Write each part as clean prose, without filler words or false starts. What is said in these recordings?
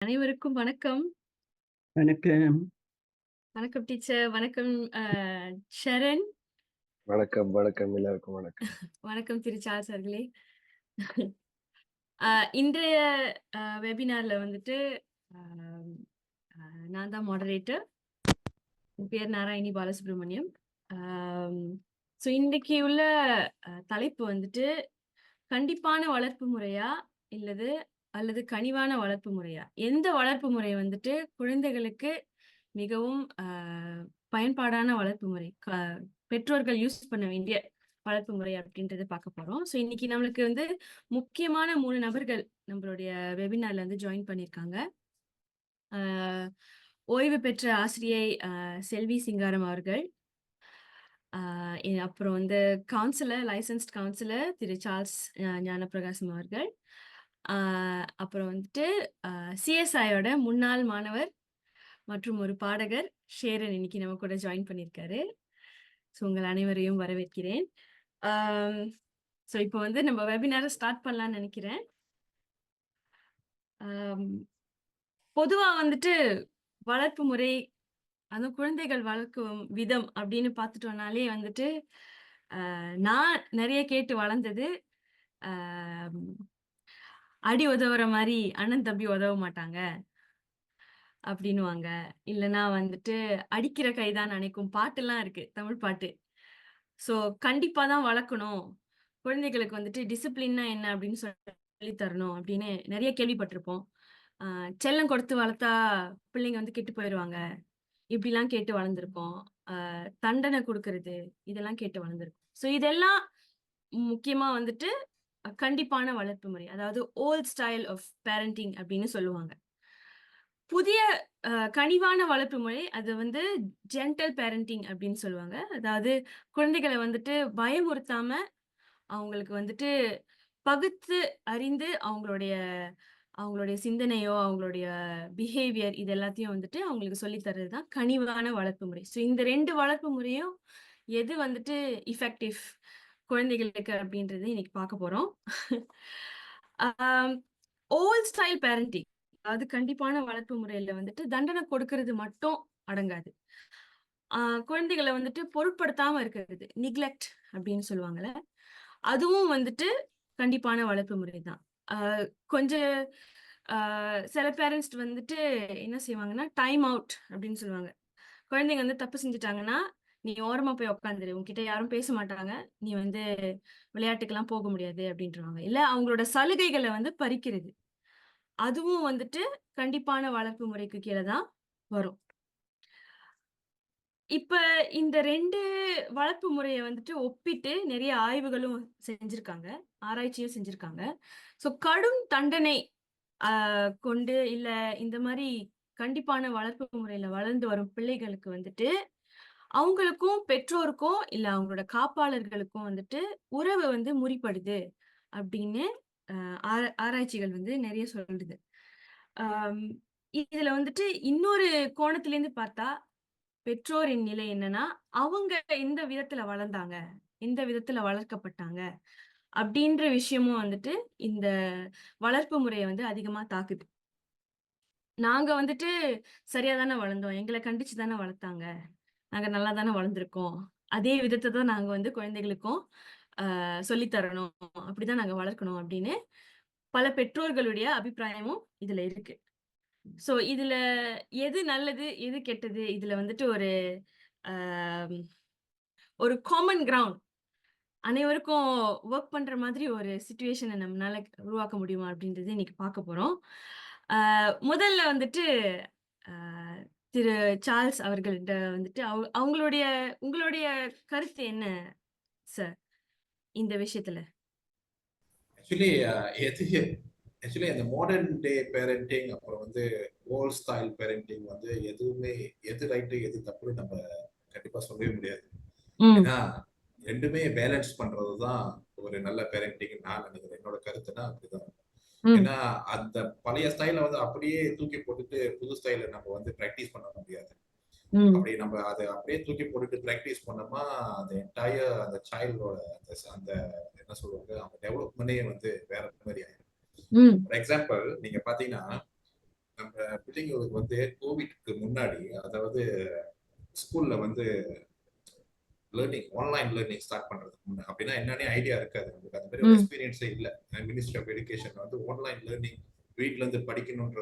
அனைவருக்கும் வணக்கம். வணக்கம். வணக்கம் டீச்சர். வணக்கம் ஷரண். வணக்கம், வணக்கம். எல்லாருக்கும் வணக்கம். வணக்கம் திரு சார்ல்ஸ் அவர்களே. இன்றைய வெபினார்ல வந்துட்டு அ அ நான் தான் மாடரேட்டர். என் பேர் நாராயணி பாலசுப்ரமணியம். இன்னைக்கு உள்ள தலைப்பு வந்துட்டு கண்டிப்பான வளர்ப்பு முறையா? அல்லது கனிவான வளர்ப்பு முறையா? எந்த வளர்ப்பு முறை வந்துட்டு குழந்தைகளுக்கு மிகவும் பயன்பாடான வளர்ப்பு முறை? பெற்றோர்கள் யூஸ் பண்ண வேண்டிய வளர்ப்பு முறை அப்படின்றத பார்க்க போறோம். இன்னைக்கு நம்மளுக்கு வந்து முக்கியமான 3 நபர்கள் நம்மளுடைய வெபினார்ல வந்து ஜாயின் பண்ணியிருக்காங்க. அ ஓய்வு பெற்ற ஆசிரியை செல்வி சிங்காரம் அவர்கள். அப்புறம் வந்து லைசென்ஸ்ட் கவுன்சிலர் திரு சார்ல்ஸ் ஞானப்பிரகாசம் அவர்கள். அப்புறம் வந்துட்டு சிஎஸ்ஐயோட முன்னாள் மாணவர் மற்றும் ஒரு பாடகர் ஷேரன் இன்னைக்கு நம்ம கூட ஜாயின் பண்ணியிருக்காரு. உங்கள் அனைவரையும் வரவேற்கிறேன். இப்போ வந்து நம்ம வெபினாரை ஸ்டார்ட் பண்ணலாம்னு நினைக்கிறேன். பொதுவா வந்துட்டு வளர்ப்பு முறை, அதுவும் குழந்தைகள் வளர்க்கும் விதம் அப்படின்னு பார்த்துட்டோம்னாலே வந்துட்டு நான் நிறைய கேட்டு வளர்ந்தது அடி உதவுற மாதிரி அண்ணன் தம்பி உதவ மாட்டாங்க அப்படின்னுவாங்க. இல்லைன்னா வந்துட்டு அடிக்கிற கைதான் அணைக்கும் பாட்டுலாம் இருக்கு, தமிழ் பாட்டு. கண்டிப்பா தான் வளர்க்கணும், குழந்தைகளுக்கு வந்துட்டு டிசிப்ளின்னா என்ன அப்படின்னு சொல்லி தரணும் அப்படின்னு நிறைய கேள்விப்பட்டிருப்போம். செல்லம் கொடுத்து வளர்த்தா பிள்ளைங்க வந்து கெட்டு போயிடுவாங்க, இப்படிலாம் கேட்டு வளர்ந்துருக்கோம். தண்டனை கொடுக்கறது, இதெல்லாம் கேட்டு வளர்ந்துருக்கோம். இதெல்லாம் முக்கியமா வந்துட்டு கண்டிப்பான வளர்ப்பு முறை, அதாவது ஓல்ட் ஸ்டைல் ஆஃப் பேரண்டிங் அப்படின்னு சொல்லுவாங்க. புதிய கனிவான வளர்ப்பு முறை, அது வந்து ஜென்டல் பேரண்டிங் அப்படின்னு சொல்லுவாங்க. அதாவது குழந்தைகளை வந்துட்டு பயமுறுத்தாம, அவங்களுக்கு வந்துட்டு பகுத்து அறிந்து அவங்களுடைய சிந்தனையோ, அவங்களுடைய பிஹேவியர் இது எல்லாத்தையும் வந்துட்டு அவங்களுக்கு சொல்லி தர்றது தான் கனிவான வளர்ப்பு முறை. இந்த 2 வளர்ப்பு முறையும் எது வந்துட்டு எஃபெக்டிவ் குழந்தைகளுக்கு அப்படின்றது இன்னைக்கு பார்க்க போறோம். ஓல்ட் ஸ்டைல் பேரண்டிங், அதாவது கண்டிப்பான வளர்ப்பு முறையில வந்துட்டு தண்டனை கொடுக்கறது மட்டும் அடங்காது. குழந்தைகளை வந்துட்டு பொருட்படுத்தாம இருக்கிறது, நிக்லெக்ட் அப்படின்னு சொல்லுவாங்கல்ல, அதுவும் வந்துட்டு கண்டிப்பான வளர்ப்பு முறை தான். கொஞ்சம் சில பேரண்ட்ஸ் வந்துட்டு என்ன செய்வாங்கன்னா, டைம் அவுட் அப்படின்னு சொல்லுவாங்க. குழந்தைங்க வந்து தப்பு செஞ்சுட்டாங்கன்னா, நீ ஓரமா போய் உட்காந்துரு, உன்கிட்ட யாரும் பேச மாட்டாங்க, நீ வந்து விளையாட்டுக்கெல்லாம் போக முடியாது அப்படின்றாங்க. இல்ல அவங்களோட சலுகைகளை வந்து பறிக்கிறது, அதுவும் வந்துட்டு கண்டிப்பான வளர்ப்பு முறைக்கு கீழே தான் வரும். இப்ப இந்த 2 வளர்ப்பு முறைய வந்துட்டு ஒப்பிட்டு நிறைய ஆய்வுகளும் செஞ்சிருக்காங்க, ஆராய்ச்சியும் செஞ்சிருக்காங்க. கடும் தண்டனை கொண்டு இல்ல இந்த மாதிரி கண்டிப்பான வளர்ப்பு முறையில வளர்ந்து வரும் பிள்ளைகளுக்கு வந்துட்டு அவங்களுக்கும் பெற்றோருக்கும் இல்ல அவங்களோட காப்பாளர்களுக்கும் வந்துட்டு உறவு வந்து முறிப்படுது அப்படின்னு ஆராய்ச்சிகள் வந்து நிறைய சொல்லுது. இதுல வந்துட்டு இன்னொரு கோணத்துல இருந்து பார்த்தா பெற்றோரின் நிலை என்னன்னா, அவங்க எந்த விதத்துல வளர்ந்தாங்க, எந்த விதத்துல வளர்க்கப்பட்டாங்க அப்படின்ற விஷயமும் வந்துட்டு இந்த வளர்ப்பு முறையை வந்து அதிகமா தாக்குது. நாங்க வந்துட்டு சரியா தானே வளர்ந்தோம், எங்களை கண்டிச்சு தானே வளர்த்தாங்க, நாங்க நல்லா தானே வளர்ந்துருக்கோம், அதே விதத்தை தான் நாங்க வந்து குழந்தைகளுக்கும் சொல்லித்தரணும், அப்படிதான் நாங்க வளர்க்கணும் அப்படின்னு பல பெற்றோர்களுடைய அபிப்பிராயமும் இதுல இருக்கு. இதுல எது நல்லது எது கெட்டது, இதுல வந்துட்டு ஒரு காமன் கிரவுண்ட், அனைவருக்கும் ஒர்க் பண்ற மாதிரி ஒரு சிச்சுவேஷனை நம்மளால உருவாக்க முடியுமா அப்படின்றது இன்னைக்கு பார்க்க போறோம். முதல்ல வந்துட்டு திரு சார்ல்ஸ் அவர்கள்ட்ட வந்துட்டு உங்களுடைய கருத்து என்ன சார் இந்த விஷயத்துல? ஆக்சுவலி அந்த மாடர்ன் டே பேரண்டிங் அப்புறம் வந்து ஓல்ட் ஸ்டைல் பேரண்டிங் வந்து எதுவுமே எது ரைட்டு எது தப்புன்னு நம்ம கண்டிப்பா சொல்லவே முடியாது. ஏன்னா ரெண்டுமே பேலன்ஸ் பண்றதுதான் ஒரு நல்ல பேரண்டிங் நான் நினைக்கிறேன். என்னோட கருத்துனா அப்படிதான். ஏன்னா அந்த பழைய ஸ்டைல வந்து அப்படியே தூக்கி போட்டுட்டு புது ஸ்டைல நம்ம வந்து பிராக்டிஸ் பண்ண முடியாது. அப்படி நம்ம அதை அப்படியே தூக்கி போட்டுட்டு பிராக்டிஸ் பண்ணோமா அந்த என்டையர் அந்த சைல்டோட அந்த என்ன சொல்லுவாங்க அந்த டெவலப்மெண்டே வந்து வேற மாதிரி ஆயிடும். ஃபார் எக்ஸாம்பிள் நீங்க பாத்தீங்கன்னா நம்ம பிள்ளைங்களுக்கு வந்து கோவிட்க்கு முன்னாடி, அதாவது ஸ்கூல்ல வந்து ஆன்லைன் லேர்னிங் ஸ்டார்ட் பண்றதுக்கு முன்ன அப்படின்னா என்னன்னே ஐடியா இருக்காது. நமக்கு அந்த மாதிரி ஒரு ம் எக்ஸ்பீரியன்ஸே இல்லை. மினிஸ்ட்ரி ஆஃப் எஜுகேஷன் வந்து ஆன்லைன் லேர்னிங் வீட்ல இருந்து படிக்கணுன்ற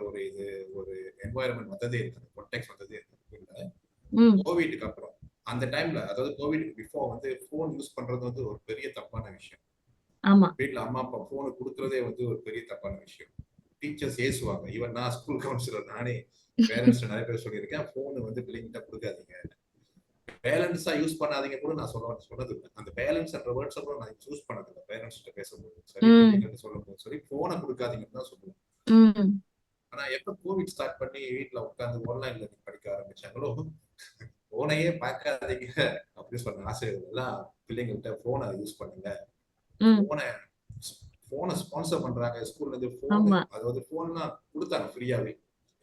ஒரு என்வாயர்மெண்ட் வந்ததே இருக்காது, கான்டெக்ட் வந்ததே இருக்காது. ம் கோவிட்க்கு அப்புறம் அந்த டைம்ல, அதாவது கோவிட்க்கு பிஃபோர் வந்து போன் யூஸ் பண்றது வந்து ஒரு பெரிய தப்பான விஷயம். ஆமா வீட்ல அம்மா அப்பா போனை கொடுக்கறதே வந்து ஒரு பெரிய தப்பான விஷயம். டீச்சர்ஸ் ஏசுவாங்க. ஈவன் நான் ஸ்கூல் கவுன்சிலர், நானே பேரண்ட்ஸ் நிறைய பேர் சொல்லியிருக்கேன், போன் வந்து பிள்ளைங்கிட்ட கொடுக்காதீங்க, பேலன்ஸா யூஸ் பண்ணாதீங்க கூட நான் சொன்னது இல்லை. அந்த பேலன்ஸ் என்ற வேர்ட்ஸ் கூட நான் யூஸ் பண்ணது இல்லை. பேரண்ட்ஸ் கிட்ட பேசும்போது சரி, ம் பிள்ளைங்கிட்ட சொல்லும்போது சரி, போனை கொடுக்காதீங்கன்னு தான் சொல்லுவேன். ம் ஆனா எப்ப கோவிட் ஸ்டார்ட் பண்ணி வீட்ல உட்காந்து ஆன்லைன் லேர்னிங் படிக்க ஆரம்பிச்சாங்களோ, போனையே பார்க்காதீங்க அப்படின்னு சொன்ன ஆசிரியர்கள் எல்லாம் பிள்ளைங்கள்ட்ட போனை யூஸ் பண்ணுங்க, ம் போனை ஸ்பான்சர் பண்றாங்க ஸ்கூல்ல இருந்து. போன், ஆமா அதாவது போன்லாம் கொடுத்தாங்க ஃப்ரீயாவே.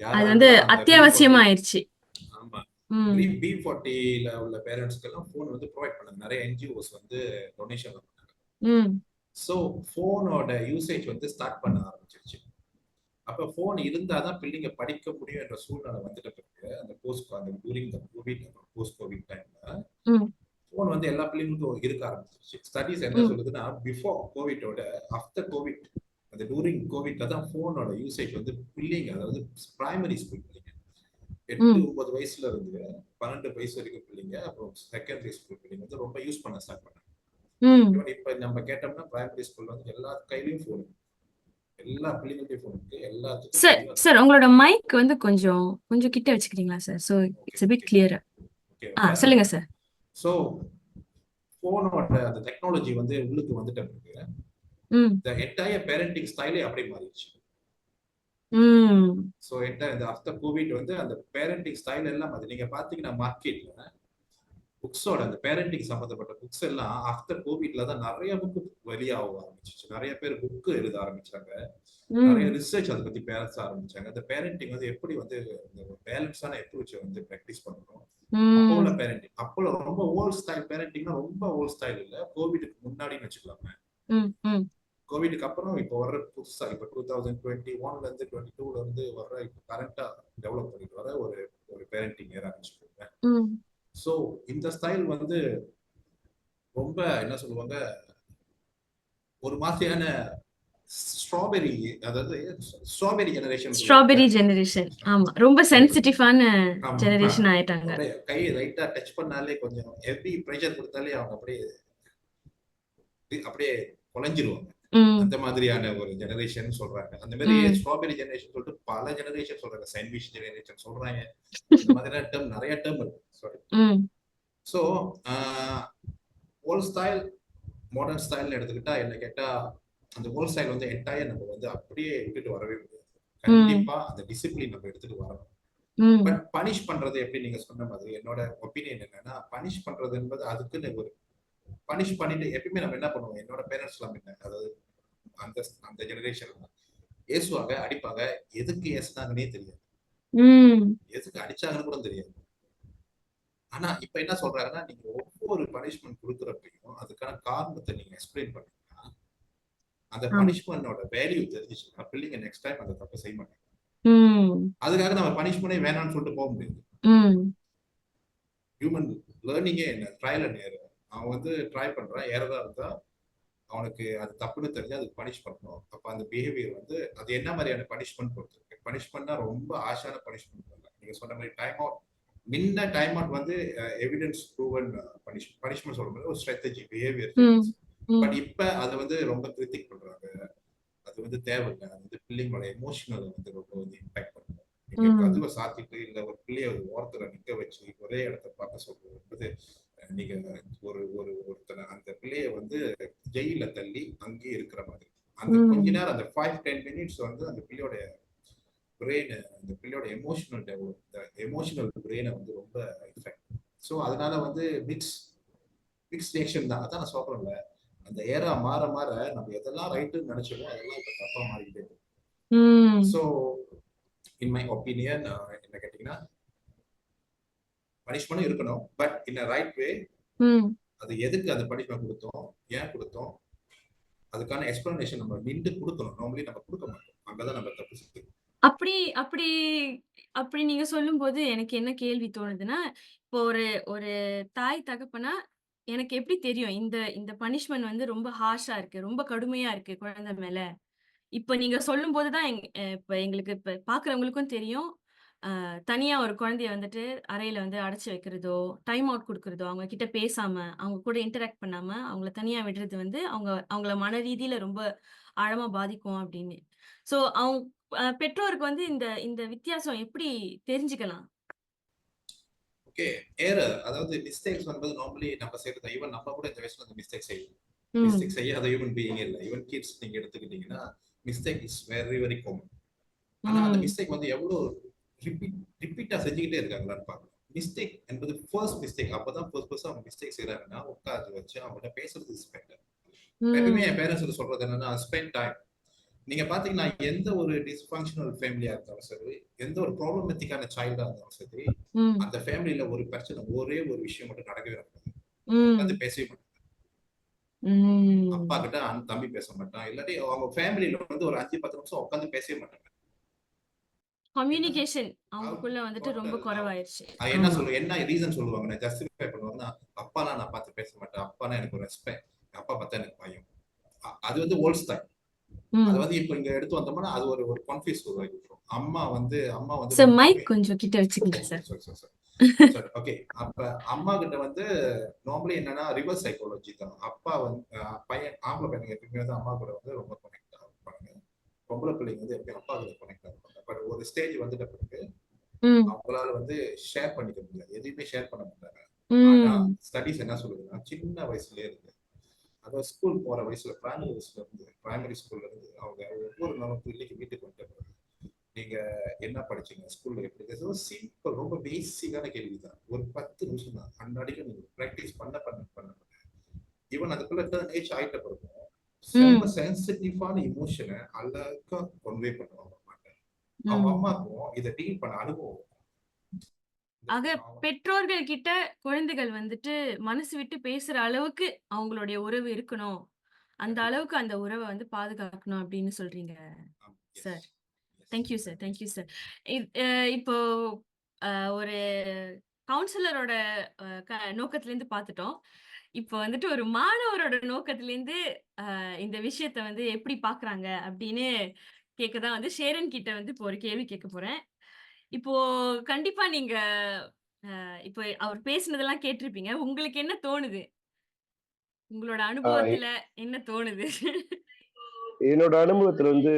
அது வந்து யாரெல்லாம் அந்த அத்தியாவசியமா ஆயிடுச்சு. ஆமா ம் B40ல உள்ள பேரண்ட்ஸ்க்கு எல்லாம் போன் வந்து ப்ரொவைட் பண்ணாங்க. நிறைய NGOs வந்து டொனேஷன் பண்ணாங்க. ம் ஸோ போனோட யூசேஜ் வந்து ஸ்டார்ட் பண்ண ஆரம்பிச்சிருச்சு. அப்ப போன் இருந்தாதான் பிள்ளைங்க படிக்க முடியும் என்ற சூழ்நிலை வந்துட்ட பிறகு, அந்த during the Covid post Covid டைம்ல ம் போன் வந்து எல்லா பிள்ளைங்களுக்கும் இருக்க ஆரம்பிச்சிருச்சு. ஸ்டடீஸ் என்ன ம் சொல்லுதுன்னா, பிஃபோர் கோவிட்டோட ஆஃப்டர் கோவிட், அந்த டூரிங் கோவிட்ல தான் போனோட யூசேஜ் வந்து பிள்ளைங்க, அதாவது பிரைமரி ஸ்கூல் பிள்ளைங்க 8, ம் 9 வயசுல இருந்து 12 வயசு வரைக்கும் பிள்ளைங்க, அப்புறம் செகண்டரி ஸ்கூல் பிள்ளைங்க வந்து ரொம்ப யூஸ் பண்ண ஸ்டார்ட் பண்ணாங்க. ம் ஈவன் இப்ப நம்ம கேட்டோம்னா பிரைமரி ஸ்கூல்ல வந்து எல்லா கையிலயும் போன், எல்லா பிள்ளைங்கள்டையும் போன் இருக்கு, எல்லாத்துக்கும் சார் தெரியும். சார் உங்களோட மைக் வந்து கொஞ்சம் கொஞ்சம் கிட்ட வச்சுக்கிறீங்களா sir? So it's a bit clearer. சொல்லுங்க சார். ஸோ போனோட அந்த டெக்னாலஜி வந்து உள்ளுக்கு வந்துட்ட பிறகு ம் the entire parenting ஸ்டைலே அப்படியே மாறிடுச்சு. ம் ஸோ இந்த ஆஃப்டர் கோவிட் வந்து அந்த பேரண்டிங் ஸ்டைல் எல்லாம் அது நீங்க பாத்தீங்கன்னா மார்க்கெட்ல புக்ஸோட அந்த பேரண்டிங் சம்பந்தப்பட்ட புக்ஸ் எல்லாம் ஆஃப்டர் கோவிட்ல தான் நிறைய புக் வெளியாக ஆரம்பிச்சிச்சு. நிறைய பேர் புக் எழுத ஆரம்பிச்சாங்க, நிறைய ம் ரிசர்ச் அதை பத்தி பேச ஆரம்பிச்சாங்க. அந்த பேரண்டிங் வந்து எப்படி வந்து பேலன்ஸான அப்ரோச் வந்து ப்ராக்டிஸ் பண்ணணும். அப்போ உள்ள ம் பேரண்டிங், அப்போ ரொம்ப ஓல்ட் ஸ்டைல் பேரண்டிங்னா ரொம்ப ஓல்ட் ஸ்டைல் இல்ல, கோவிடுக்கு முன்னாடின்னு வச்சுக்கலாமே. ம் ம் கோவிடுக்கு அப்புறம் இப்போ வர்ற புதுசா இப்போ 2021ல இருந்து 22ல இருந்து வர்ற இப்போ கரண்டா டெவலப் பண்ணிட்டு வர ஒரு பேரண்டிங் ஏற ஆரம்பிச்சுக்கோங்க. ம் ஸோ இந்த ஸ்டைல் வந்து ரொம்ப என்ன சொல்லுவாங்க, ஒரு மாதிரியான ஸ்ட்ராபெரி, அதாவது ஸ்ட்ராபெரி ஜெனரேஷன் சொல்லுவாங்க. Strawberry generation. ஆமா ரொம்ப சென்சிட்டிவான ஆமா, ஜெனரேஷன் ஆயிட்டாங்க. அப்படியே கை லைட்டா டச் பண்ணாலே கொஞ்சம் ஹெவி ப்ரெஷர் கொடுத்தாலே அவங்க அப்படியே அப்படியே குலைஞ்சிருவாங்க. ம் அந்த மாதிரியான ஒரு ஜெனரேஷன் சொல்றாங்க. அந்த மாதிரி ம் ஸ்ட்ராபெரி ஜெனரேஷன் சொல்லிட்டு பல ஜெனரேஷன் சொல்றாங்க. சாண்ட்விச் ஜெனரேஷன் சொல்றாங்க. இந்த மாதிரியான டேர்ம், நிறைய டேர்ம் இருக்கு. சாரி. ம் ஸோ ஓல்ட் ஸ்டைல் மாடர்ன் ஸ்டைல்னு எடுத்துக்கிட்டா என்ன கேட்டா, அந்த ஓல்ட் ஸ்டைல் வந்து என்டையர் நம்ம வந்து அப்படியே விட்டுட்டு வரவே முடியாது. கண்டிப்பா அந்த டிசிப்ளின் நம்ம எடுத்துட்டு வரணும். ம் பட் பனிஷ் பண்றது எப்படி நீங்க சொன்ன மாதிரி, என்னோட ஒப்பீனியன் என்னன்னா, பனிஷ் பண்றது என்பது அதுக்குன்னு ஒரு பனிஷ் பண்ணிட்டு எப்பயுமே நம்ம என்ன பண்ணுவோம், என்னோட பேரண்ட்ஸ் எல்லாம் என்ன, அதாவது அந்த அந்த ஜெனரேஷன் ஏசுவாங்க, அடிப்பாங்க. எதுக்கு ஏசுனாங்கன்னே தெரியாது, ம் எதுக்கு அடிச்சாங்கன்னு கூட தெரியாது. ஆனா இப்ப என்ன சொல்றாங்கன்னா, நீங்க ஒவ்வொரு பனிஷ்மெண்ட் கொடுக்குறப்பையும் அதுக்கான காரணத்தை நீங்க எக்ஸ்பிளைன் பண்ணீங்கன்னா, அந்த ஆமா. பனிஷ்மெண்டோட வேல்யூ தெரிஞ்சிச்சுன்னா பிள்ளைங்க நெக்ஸ்ட் டைம் அந்த தப்பை செய்ய மாட்டாங்க. ம் அதுக்காக நம்ம பனிஷ்மெண்டே வேணாம்னு சொல்லிட்டு போக முடியாது. ம் ஹியூமன் லேர்னிங்கே என்ன, ட்ரையல் அண்ட் எரர். அவன் வந்து ட்ரை பண்றான், எரரா இருந்தா அவனுக்கு அது தப்புன்னு தெரிஞ்சு அதுக்கு பனிஷ் பண்ணணும். அப்ப அந்த பிஹேவியர் வந்து அது என்ன மாதிரியான பனிஷ்மெண்ட் பொறுத்திருக்கு. பனிஷ்மெண்ட்னா ரொம்ப ஆஷான பனிஷ்மெண்ட் இல்லை. நீங்க சொன்ன மாதிரி டைம் அவுட், முன்ன டைம் அவுட் வந்து எவிடன்ஸ் ப்ரூவன் பனிஷ்மெண்ட் சொல்ற மாதிரி ஒரு ஸ்ட்ராட்டஜி பிஹேவியர். ம் ம் பட் இப்ப அதை வந்து ரொம்ப கிரிட்டிக் பண்றாங்க. அது வந்து தேவையில்லை. அது வந்து பிள்ளைங்களோட எமோஷனல் வந்து ரொம்ப வந்து இம்பாக்ட் பண்ணும். நீங்க ம் கதவை சாத்திட்டு இல்ல ஒரு பிள்ளைய ஒரு ஓரத்துல நிக்க வச்சு ஒரே இடத்த பார்க்க சொல்றது என்பது, நீங்க ஒருத்தனை அந்த பிள்ளைய வந்து ஜெயில தள்ளி அங்கேயே இருக்கிற மாதிரி. அந்த கொஞ்ச ம் நேரம் அந்த 5-10 மினிட்ஸ் வந்து அந்த பிள்ளையோட பிரெயின், அந்த பிள்ளையோட எமோஷனல் டெவலப், எமோஷனல் பிரெயினை வந்து ரொம்ப எஃபெக்ட். ஸோ அதனால வந்து மிக்ஸ் ரியாக்ஷன் தான். அதான் நான் சொல்றேன்ல, அந்த ஏரா மாற மாற நம்ம எதெல்லாம் ரைட்டுன்னு நினைச்சோமோ அதெல்லாம் இப்ப தப்பா மாறிக்கிட்டே இருக்கு. ம் ஸோ இன் மை ஒப்பீனியன் என்ன கேட்டீங்கன்னா, பனிஷ்மெண்ட் இருக்கணும், but in a right way. ம் அது எதுக்கு அந்த பனிஷ்மெண்ட் கொடுத்தோம், ஏன் கொடுத்தோம், அதுக்கான எக்ஸ்பிளனேஷன் நம்ம நின்று கொடுக்கணும். நார்மலி நம்ம கொடுக்க மாட்டோம், அங்கதான் நம்ம தப்பு செய்யும். அப்படி அப்படி அப்படி நீங்க சொல்லும்போது எனக்கு என்ன கேள்வி தோணுதுன்னா, இப்போ ஒரு ஒரு தாய் தகப்பனா, எனக்கு எப்படி தெரியும்? இந்த இந்த பனிஷ்மென்ட் வந்து ரொம்ப ஹார்ஷா இருக்கு. ரொம்ப கடுமையா இருக்கு குழந்தை மேல. இப்ப நீங்க சொல்லும்போது தான் இப்ப எங்களுக்கு இப்ப பார்க்கிறவங்களுக்கும் தெரியும். தனியா ஒரு குழந்தைய வந்துட்டு அறையில வந்து அடைச்சு வைக்கிறதோ, டைம் அவுட் குடுக்குறதோ, அவங்க கிட்ட பேசாம, அவங்க கூட இன்டராக்ட் பண்ணாம, அவங்கள தனியா விடுறது வந்து அவங்கள மன ரீதியில ரொம்ப ஆழமா பாதிக்கும் அப்படின்னு. ஸோ பெற்றோருக்கு வந்து இந்த இந்த வித்தியாசம் எப்படி தெரிஞ்சுக்கலாம்? ஓகே. எரர் அதாவது மிஸ்டேக்ஸ் என்பது நார்மலி நம்ம செய்றது ஈவன் நம்ம கூட இந்த வயசுல அந்த மிஸ்டேக் செய்வோம். மிஸ்டேக் ம். செய்யாத ஹியூமன் பீயிங் இல்ல. ஈவன் கிட்ஸ் நீங்க எடுத்துக்கிட்டீங்கன்னா, mistake is very very common. ஆனா அந்த ம். மிஸ்டேக் வந்து எவ்வளோ ரிப்பீட்டா செஞ்சுக்கிட்டே இருக்காங்களான்னு பார்க்கணும். மிஸ்டேக் என்பது ஃபர்ஸ்ட் மிஸ்டேக். அப்பதான் ஃபர்ஸ்ட் அவங்க மிஸ்டேக் செய்றாங்கன்னா, உட்கார வச்சு அவங்கள்ட்ட பேசுறது இஸ் பெட்டர். நான் எப்பவுமே என் ம். பேரண்ட்ஸ்கிட்ட சொல்றது என்னன்னா, ஸ்பெண்ட் டைம். நீங்க பாத்தீங்கன்னா, எந்த ஒரு டிஸ்ஃபங்ஷனல் ஃபேமிலியா இருந்தாலும் சரி, எந்த ஒரு ப்ராப்ளமேட்டிக்கான சைல்டா இருந்தாலும் சரி, ம். அந்த ஃபேமிலில ஒரு பிரச்சனை, ஒரே ஒரு விஷயம் மட்டும் நடக்கவே நடக்காது. உட்கார்ந்து ம். பேசவே மாட்டாங்க. அப்பா ம். கிட்ட தம்பி பேச மாட்டான். இல்லாட்டி அவங்க ஃபேமிலில வந்து ஒரு 5, 10 நிமிஷம் உட்கார்ந்து பேசவே மாட்டாங்க. ஏன்னா, கம்யூனிகேஷன் அவுட் அவங்களுக்குள்ள வந்துட்டு ரொம்ப டோட்டல் குறைவாயிருச்சு. அது ஆமா. என்ன ரீசன் சொல்லுவாங்கன்னா, ஜஸ்டிஃபை பண்ணுவாங்கன்னா, அப்பானா நான் பார்த்து பேச மாட்டேன். அப்பானா எனக்கு ஒரு ரெஸ்பெக்ட். அப்பா பார்த்தா எனக்கு பயம். அது வந்து ஓல்ட் ஸ்டைல். அது ம். வந்து இப்ப இங்க எடுத்து வந்தோம்னா, அது ஒரு ஒரு கன்ஃப்யூஸ் உருவாக்கி விட்டுரும். அம்மா வந்து சார் ரொம்ப மைக் கொஞ்சம் கிட்ட வச்சுக்கங்க okay. Sir. Sorry, sorry, sorry. Sorry. Okay. அப்ப அம்மா கிட்ட வந்து நார்மலி என்னன்னா ரிவர்ஸ் சைக்காலஜி தான். அப்பா வந்து ஆம்பள பையனுங்க எப்பவுமே வந்து அம்மா கூட வந்து ரொம்ப கனெக்ட் ஆவாங்க. பொம்பள பிள்ளைங்க வந்து எப்பயும் அப்பா கூட கனெக்ட் ஆவாங்க. பட் ஒரு ஸ்டேஜ் வந்துட்ட பிறகு ம். அவங்களால வந்து ஷேர் பண்ணிக்க முடியாது. எதையுமே ஷேர் பண்ண மாட்டாங்க. ஆனா ம். ஸ்டடீஸ் என்ன சொல்லுதுன்னா, சின்ன வயசுலயே இருந்து அதாவது ஸ்கூல் போற வயசுல பிரைமரி ஸ்கூல்ல இருந்து அவங்க ஒவ்வொரு நாளும் பள்ளிக்கு வீட்டுக்கு வந்துட்ட பிறகு நீங்க என்ன படிச்சீங்க? ஸ்கூல்ல எப்படி? ஏதோ சிம்பிள் ரொம்ப பேசிக்கான கேள்விதான். ஒரு 10 நிமிஷம் தான். அன்னாடிக்கு நீங்க பிராக்டிஸ் பண்ண. ஈவன் அதுக்குள்ள டர்ன் ஏஜ் ஆயிட்ட பிறகும், செம்ம ம். சென்சிட்டிவான இமோஷன அழகா கன்வே பண்ணுவாங்க அம்மாட்ட. அவங்க ம். அம்மாக்கும் இத டீல் பண்ண அனுபவம். ஆக இந்த பெற்றோர்கள் கிட்ட குழந்தைகள் வந்துட்டு மனசு விட்டு பேசுற அளவுக்கு அவங்களுடைய உறவு இருக்கணும். அந்த கண்டிப்பா. அளவுக்கு அந்த உறவ வந்து பாதுகாக்கணும் அப்படின்னு சொல்றீங்க ஆமா. Yes. Sir. Yes. Thank you sir, thank you sir. இப் அ இப்போ ஒரு கவுன்சிலரோட நோக்கத்திலேருந்து பார்த்துட்டோம். இப்போ வந்துட்டு ஒரு மாணவரோட நோக்கத்திலேருந்து இந்த விஷயத்த வந்து எப்படி பார்க்குறாங்க அப்படின்னு கேட்க தான் வந்து ஷேரன் கிட்ட வந்து இப்போ ஒரு கேள்வி கேட்க போறேன். இப்போ கண்டிப்பா நீங்க இப்போ அவர் பேசினதெல்லாம் கேட்டிருப்பீங்க. உங்களுக்கு என்ன தோணுது? உங்களோட ஆ அனுபவத்துல என்ன தோணுது? என்னோட அனுபவத்துல வந்து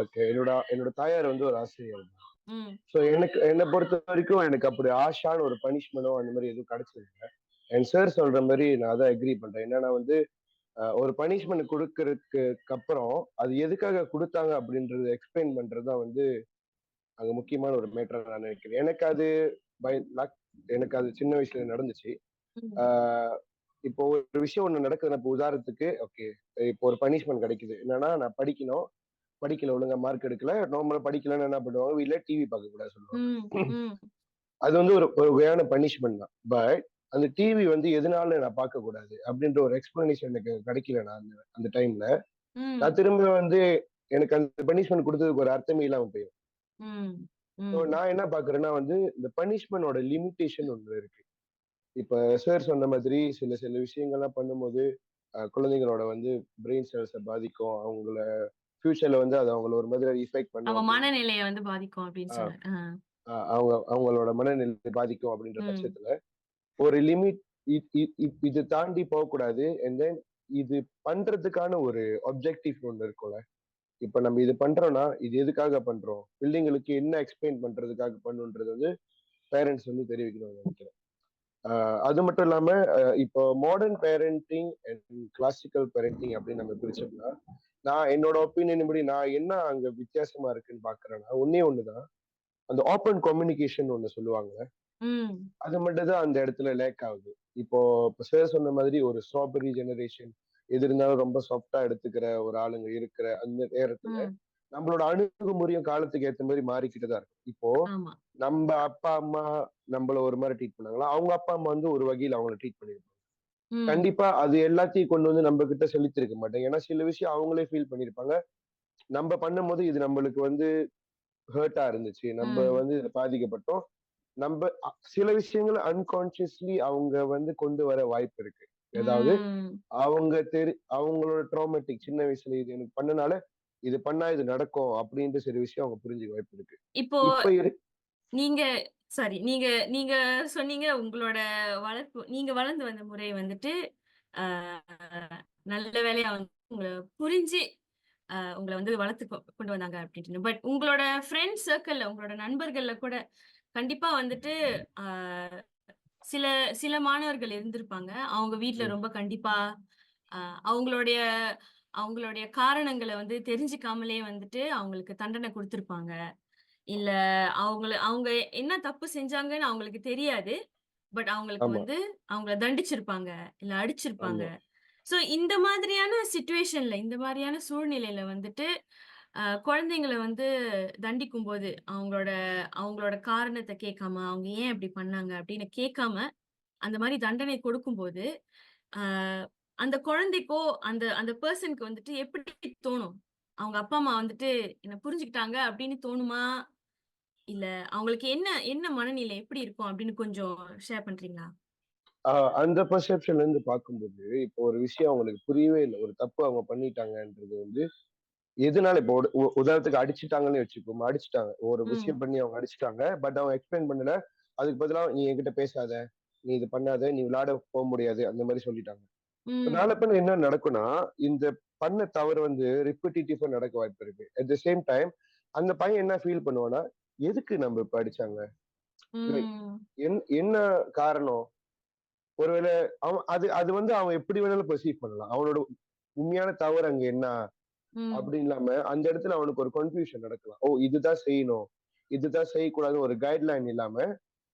ஓகே. என்னோட தாயார் வந்து ஒரு ஆசிரியர். ம். ஸோ என்ன பொறுத்தவரைக்கும் எனக்கு அப்படி ஹார்ஷான ஒரு பனிஷ்மென்ட்டோ அந்த மாரி எதுவும் கிடைச்சது இல்ல. என் சார் சொல்ற மாரி நான் அதான் அக்ரி பண்றேன். என்னன்னா வந்து ஒரு பனிஷ்மென்ட் குடுக்கறதுக்கு அப்புறம், அது எதுக்காக குடுத்தாங்க அப்படின்றத எக்ஸ்பிளைன் பண்றது தான் வந்து அங்க முக்கியமான ஒரு மேட்டரா நான் நினைக்கிறேன். பை லக் எனக்கு அது சின்ன வயசுல நடந்துச்சு. ஆ ம். இப்போ ஒரு விஷயம் ஒண்ணு நடக்குதுன்னா, இப்போ உதாரணத்துக்கு ஓகே. இப்போ ஒரு பனிஷ்மென்ட் கிடைக்குது. என்னன்னா நான் படிக்கணும். படிக்கல ஒழுங்கா மார்க் எடுக்கல. நார்மலா படிக்கலன்னு என்ன பண்ணுவாங்க, வீட்ல டிவி பார்க்கக்கூடாதுன்னு சொல்லுவாங்க. ம். ம். அது வந்து ஒரு ஒரு வகையான பனிஷ்மென்ட் தான். பட் அந்த டிவி வந்து எதனால நான் பார்க்கக்கூடாது அப்படின்ற ஒரு எக்ஸ்பிளனேஷன் எனக்கு கிடைக்கல நான் அந்த அந்த டைம்ல. நான் ம். திரும்ப வந்து எனக்கு அந்த பனிஷ்மென்ட் குடுத்ததுக்கு ஒரு அர்த்தமே இல்லாம போயிரும். ம். ஸோ ம். நான் என்ன பார்க்குறேன்னா வந்து, இந்த பனிஷ்மென்ட்டோட லிமிட்டேஷன் ஒண்ணு இருக்கு. இப்ப சார் சொன்ன மாதிரி சில சில விஷயங்கள்லாம் பண்ணும்போது, குழந்தைகளோட வந்து பிரெயின் செல்ஸ பாதிக்கும். அவங்கள ஃபியூச்சர்ல வந்து அது அவங்கள ஒரு மாதிரி இஃபெக்ட் பண்ணும் அவ அப்படின்னு. மனநிலைய வந்து பாதிக்கும் அப்படின்னு ஆ சொன்னாரு. அவங்களோட மனநிலை பாதிக்கும் அப்படின்ற ம். பட்சத்துல, ஒரு லிமிட் இது தாண்டி போகக்கூடாது. அண்ட் தென் இது பண்றதுக்கான ஒரு ஆப்ஜெக்டிவ் ஒண்ணு இருக்கும்ல. இப்ப நம்ம இது பண்றோம்னா, இது எதுக்காக பண்றோம்? பிள்ளைங்களுக்கு என்ன எக்ஸ்பிளைன் பண்றதுக்காக பண்ணணுன்றது வந்து பேரண்ட்ஸ் வந்து தெரிவிக்கணும்னு நினைக்கிறேன். அது மட்டும் இல்லாம, இப்போ modern parenting and classical parenting அப்படின்னு நம்ம பிரிச்சோம்னா, நான் என்னோட ஒப்பீனியன் படி நான் என்ன அங்க வித்தியாசமா இருக்குன்னு பார்க்கிறேன்னா, ஒண்ணே ஒண்ணுதான். அந்த ஓப்பன் கம்யூனிகேஷன் ஒண்ணு சொல்லுவாங்க. ம். அது மட்டும் தான் அந்த இடத்துல லேக் ஆகுது. இப்போ சார் சொன்ன மாதிரி ஒரு ஸ்ட்ராபெர்ரி ஜெனரேஷன் எது இருந்தாலும் ரொம்ப சாஃப்ட்டா எடுத்துக்கிற ஒரு ஆளுங்க இருக்கிற அந்த நேரத்துல, ம். நம்மளோட அணுகுமுறையும் காலத்துக்கு ஏத்த மாரி மாறிக்கிட்டு தான் இருக்கு. இப்போ ஆமா. நம்ப அப்பா, அம்மா நம்மள ஒரு மாரி ட்ரீட் பண்ணாங்களா, அவங்க அப்பா, அம்மா வந்து ஒரு வகையில அவங்கள ட்ரீட் பண்ணிருப்பாங்க. ம். கண்டிப்பா அது எல்லாத்தையும் கொண்டு வந்து நம்ம கிட்ட செலுத்திருக்க மாட்டாங்க. ஏன்னா சில விஷயம் அவங்களே ஃபீல் பண்ணியிருப்பாங்க. நம்ம பண்ணும்போது இது நம்மளுக்கு வந்து ஹர்ட்டா இருந்துச்சு, நம்ம ம். வந்து இதுல பாதிக்கப்பட்டோம். நம்ம சில விஷயங்கள் அன்கான்சியஸ்லி அவங்க வந்து கொண்டு வர வாய்ப்பு இருக்கு. ஏதாவது ம். அவங்களோட ட்ராமேட்டிக் சின்ன வயசுல இது எனக்கு பண்ணனால இது பண்ணா இது நடக்கும் அப்படின்ற சில விஷயம் அவங்க புரிஞ்சுக்க வாய்ப்பு இருக்கு. இப்போ இப்ப நீங்க சாரி நீங்க நீங்க சொன்னீங்க உங்களோட நீங்க வளர்ந்து வந்த முறை வந்துட்டு ஆ, நல்ல வேலையா வந்து உங்கள புரிஞ்சு உங்கள வந்து வளர்த்து கொண்டு வந்தாங்க அப்படின்ட்டு. பட் உங்களோட ஃப்ரெண்ட்ஸ் சர்க்கிள்ல, உங்களோட நண்பர்கள்ல கூட கண்டிப்பா வந்துட்டு ஆ, சில சில மாணவர்கள் இருந்திருப்பாங்க. அவங்க வீட்ல ம், ரொம்ப கண்டிப்பா அ அவங்களுடைய அவங்களுடைய காரணங்கள வந்து தெரிஞ்சுக்காமலே வந்துட்டு அவங்களுக்கு தண்டனை குடுத்திருப்பாங்க. இல்ல அவங்க என்ன தப்பு செஞ்சாங்கன்னு அவங்களுக்கு தெரியாது. பட் அவங்களுக்கு ஆமா வந்து அவங்கள தண்டிச்சிருப்பாங்க. இல்ல அடிச்சிருப்பாங்க. ஆமா சோ இந்த மாதிரியான சிச்சுவேஷன்ல, இந்த மாரியான சூழ்நிலையில வந்துட்டு, குழந்தைங்கள வந்து தண்டிக்கும்போது, அவங்களோட அவங்களோட காரணத்த கேட்காம, அவங்க ஏன் இப்படி பண்ணாங்க அப்படின்னு கேட்காம, அந்த மாரி தண்டனை கொடுக்கும்போது, அ அந்த குழந்தைக்கோ, அந்த அந்த பெர்சனுக்கு வந்துட்டு எப்படி தோணும்? அவங்க அப்பா, அம்மா வந்துட்டு என்ன புரிஞ்சுக்கிட்டாங்க அப்படின்னு தோணுமா? இல்ல அவங்களுக்கு என்ன என்ன மனநிலை எப்படி இருக்கும் அப்படின்னு கொஞ்சம் ஷேர் பண்றீங்களா? அந்த பெர்செப்ஷன்ல இருந்து பார்க்கும்போது இப்போ ஒரு விஷயம் அவங்களுக்கு புரியவே இல்லை, ஒரு தப்பு அவங்க பண்ணிட்டாங்கன்றது வந்து எதனால இப்போ உதாரணத்துக்கு அடிச்சுட்டாங்கன்னு வச்சுக்கோங்க, அடிச்சுட்டாங்க, ஒரு ம். விஷயம் பண்ணி அவங்க அடிச்சுட்டாங்க, பட் அவங்க எக்ஸ்பிளைன் பண்ணல. அதுக்கு பதிலா நீ என்கிட்ட பேசாத, நீ இது பண்ணாத, நீ விளையாட போக முடியாது, அந்த மாதிரி சொல்லிட்டாங்க. இப்ப நாளை ம். பின்ன என்ன நடக்கும்னா, இந்த பண்ண தவறு வந்து ரிப்பிட்டிட்டிவா நடக்க வாய்ப்பு இருக்கு. அட் த சேம் டைம் அந்த பையன் என்ன ஃபீல் பண்ணுவான்னா, எதுக்கு நம்ம இப்ப அடிச்சாங்க, இல்ல ம். என்ன காரணம், ஒருவேளை அவன் அது அது வந்து அவன் எப்படி வேணாலும் பெர்சீவ் பண்ணலாம். அவனோட உண்மையான தவறு அங்க என்ன ம். அப்படி இல்லாம அந்த இடத்துல அவனுக்கு ஒரு கன்ஃபியூஷன் நடக்கலாம். ஓ, இதுதான் செய்யணும், இதுதான் செய்யக்கூடாதுன்னு ஒரு கைட்லைன் இல்லாம